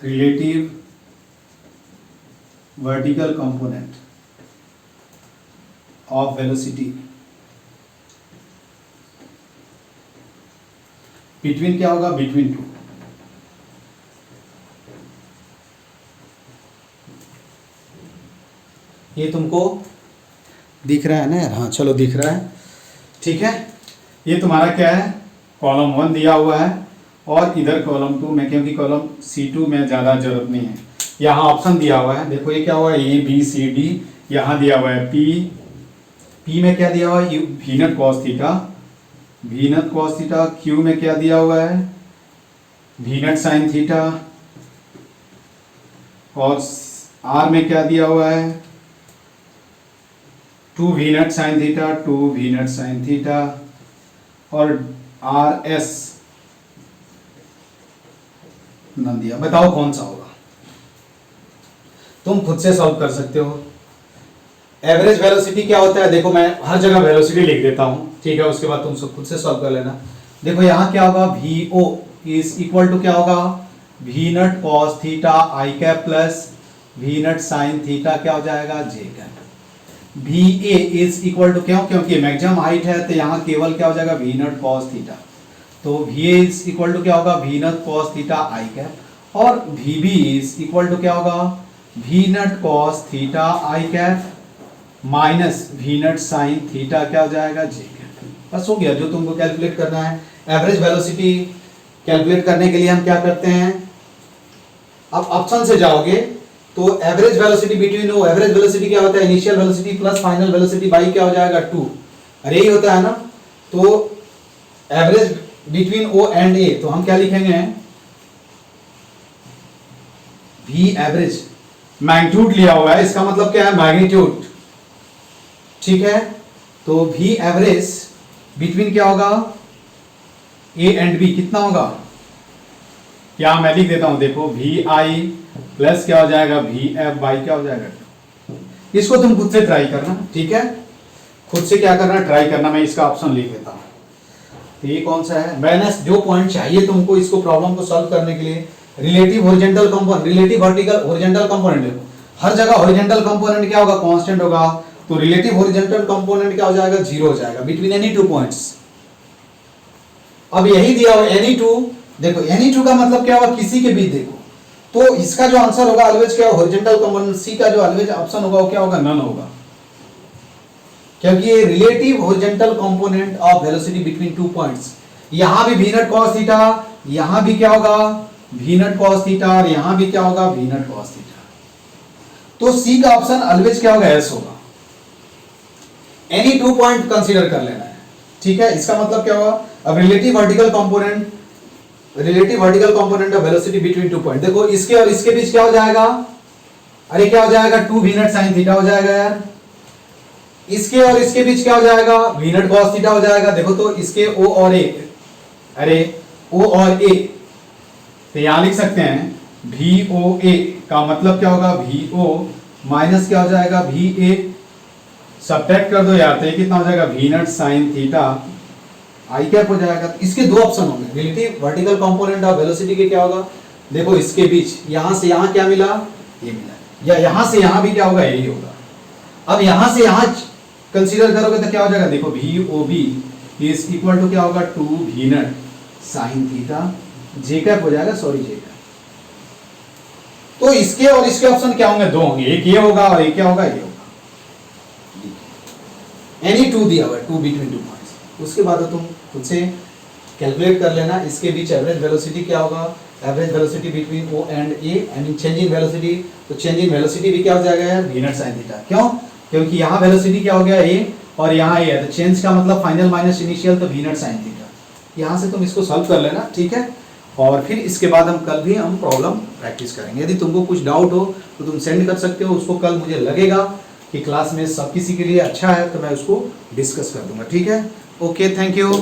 relative vertical component of velocity between क्या होगा, बिटवीन टू। ये तुमको दिख रहा है ना, हाँ चलो दिख रहा है, ठीक है। ये तुम्हारा क्या है, कॉलम 1 दिया हुआ है और इधर कॉलम 2 में, क्योंकि कॉलम C2 में ज़्यादा जरूरत नहीं है। यहाँ ऑप्शन दिया हुआ है, देखो ये क्या हुआ है, A B C D, यहाँ दिया हुआ है P में क्या दिया हुआ है, V naught cos theta, Q में क्या दिया हुआ है, V नॉट साइन थीटा, और R में क्या दिया हुआ है, 2V not sine theta, 2V not sine theta, और RS न दिया। बताओ कौन सा होगा, तुम खुद से सॉल्व कर सकते हो। एवरेज वेलोसिटी क्या होता है, देखो मैं हर जगह वेलोसिटी लिख देता हूं, ठीक है, उसके बाद तुम सब खुद से सॉल्व कर लेना। देखो यहां क्या होगा, VO इज इक्वल टू क्या होगा, V naught cos theta i cap plus V naught sine theta क्या हो जाएगा, J cap. VA is equal to क्यों, क्योंकि मैक्सिमम हाइट है तो यहाँ केवल क्या हो जाएगा, V नॉट कॉस थीटा, तो VA इज इक्वल टू क्या होगा, V naught cos theta i cap, और VB इज इक्वल टू क्या होगा, V naught cos theta i cap minus V naught sine theta क्या हो जाएगा, J कैप। बस हो गया जो तुमको कैलकुलेट करना है। एवरेज वेलोसिटी कैलकुलेट करने के लिए हम क्या करते हैं, अब ऑप्शन से जाओगे तो average velocity between O, average velocity क्या होता है, initial velocity plus final velocity by क्या हो जाएगा 2, अरे यही होता है ना। तो एवरेज बिटवीन ओ एंड ए, तो हम क्या लिखेंगे, V एवरेज, मैग्नीट्यूड लिया हुआ है, इसका मतलब क्या है, मैग्नीट्यूड, ठीक है। तो V एवरेज बिटवीन क्या होगा, A एंड B कितना होगा, क्या मैं लिख देता हूं, देखो VI प्लस क्या हो जाएगा, VF बाई क्या हो जाएगा। इसको तुम खुद से ट्राई करना, ठीक है, खुद से क्या करना, ट्राई करना। मैं इसका ऑप्शन लिख देता हूं, तो ये कौन सा है, मैंने जो पॉइंट चाहिए तुमको इसको प्रॉब्लम को सॉल्व करने के लिए, relative horizontal component, relative vertical horizontal component, हर जगह हॉरिजॉन्टल कंपोनेंट क्या होगा, कांस्टेंट होगा, तो रिलेटिव हॉरिजॉन्टल कंपोनेंट क्या हो जाएगा, 0 हो जाएगा बिटवीन एनी 2 पॉइंट्स। अब यही दिया हुआ एनी 2, देखो एनी 2 का मतलब क्या होगा, किसी के बीच, देखो तो इसका जो आंसर होगा ऑलवेज क्या, हॉरिजॉन्टल कंपोनेंट। सी का जो ऑलवेज ऑप्शन होगा वो क्या होगा, नन होगा, क्योंकि ये relative horizontal component of velocity between 2 points. यहां भी V नॉट कॉस थीटा, यहां भी क्या होगा, V नॉट कॉस थीटा, और यहां भी क्या होगा, V नॉट कॉस थीटा। तो सी का ऑप्शन ऑलवेज क्या होगा, एस होगा। एनी 2 पॉइंट कंसीडर कर लेना है, ठीक है। इसका मतलब क्या होगा, अब relative vertical component relative vertical component of velocity between two point. देखो इसके और इसके बीच क्या हो जाएगा, अरे क्या हो जाएगा, 2 v नॉट sin थीटा हो जाएगा यार। इसके और इसके बीच क्या हो जाएगा, v नॉट cos थीटा हो जाएगा। देखो तो इसके o और a, अरे o और a, तो यहां लिख सकते हैं VOA का मतलब क्या होगा, VO माइनस क्या हो जाएगा, VA, सब्ट्रैक्ट कर दो यार, तो ये कितना हो जाएगा, v not sin theta i cap हो जाएगा। इसके दो ऑप्शन होंगे, relative vertical component of velocity के क्या होगा, देखो इसके बीच यहां से यहां क्या मिला, ये मिला, या यहां से यहां भी क्या होगा, यही होगा। अब यहां से यहां कंसीडर करोगे तो क्या हो जाएगा, देखो VOB इज इक्वल टू क्या होगा, 2 v not sin theta J cap हो जाएगा, सॉरी जे कैप। तो इसके और इसके ऑप्शन क्या होंगे, दो होंगे, एक ये होगा और एक क्या होगा, ये होगा। एनी टू दिया हुआ है, 2 बिटवीन 2 पॉइंट्स। उसके बाद तुम खुद से कैलकुलेट कर लेना, इसके बीच एवरेज वेलोसिटी क्या होगा, average velocity between O and A, I mean change in velocity, तो चेंज इन वेलोसिटी भी क्या हो जाएगा यार, v नॉट sin थीटा। क्यों, क्योंकि यहाँ वेलोसिटी क्या हो गया A और यहाँ A है, तो चेंज का मतलब फाइनल माइनस इनिशियल, तो v नॉट sin थीटा। यहाँ से तुम इसको सॉल्व कर लेना, ठीक है। और फिर इसके बाद हम कल भी हम प्रॉब्लम प्रैक्टिस करेंगे। यदि तुमको कुछ डाउट हो तो तुम सेंड कर सकते हो उसको, कल मुझे लगेगा कि क्लास में सब किसी के लिए अच्छा है तो मैं उसको डिस्कस कर दूंगा, ठीक है। Okay, thank you.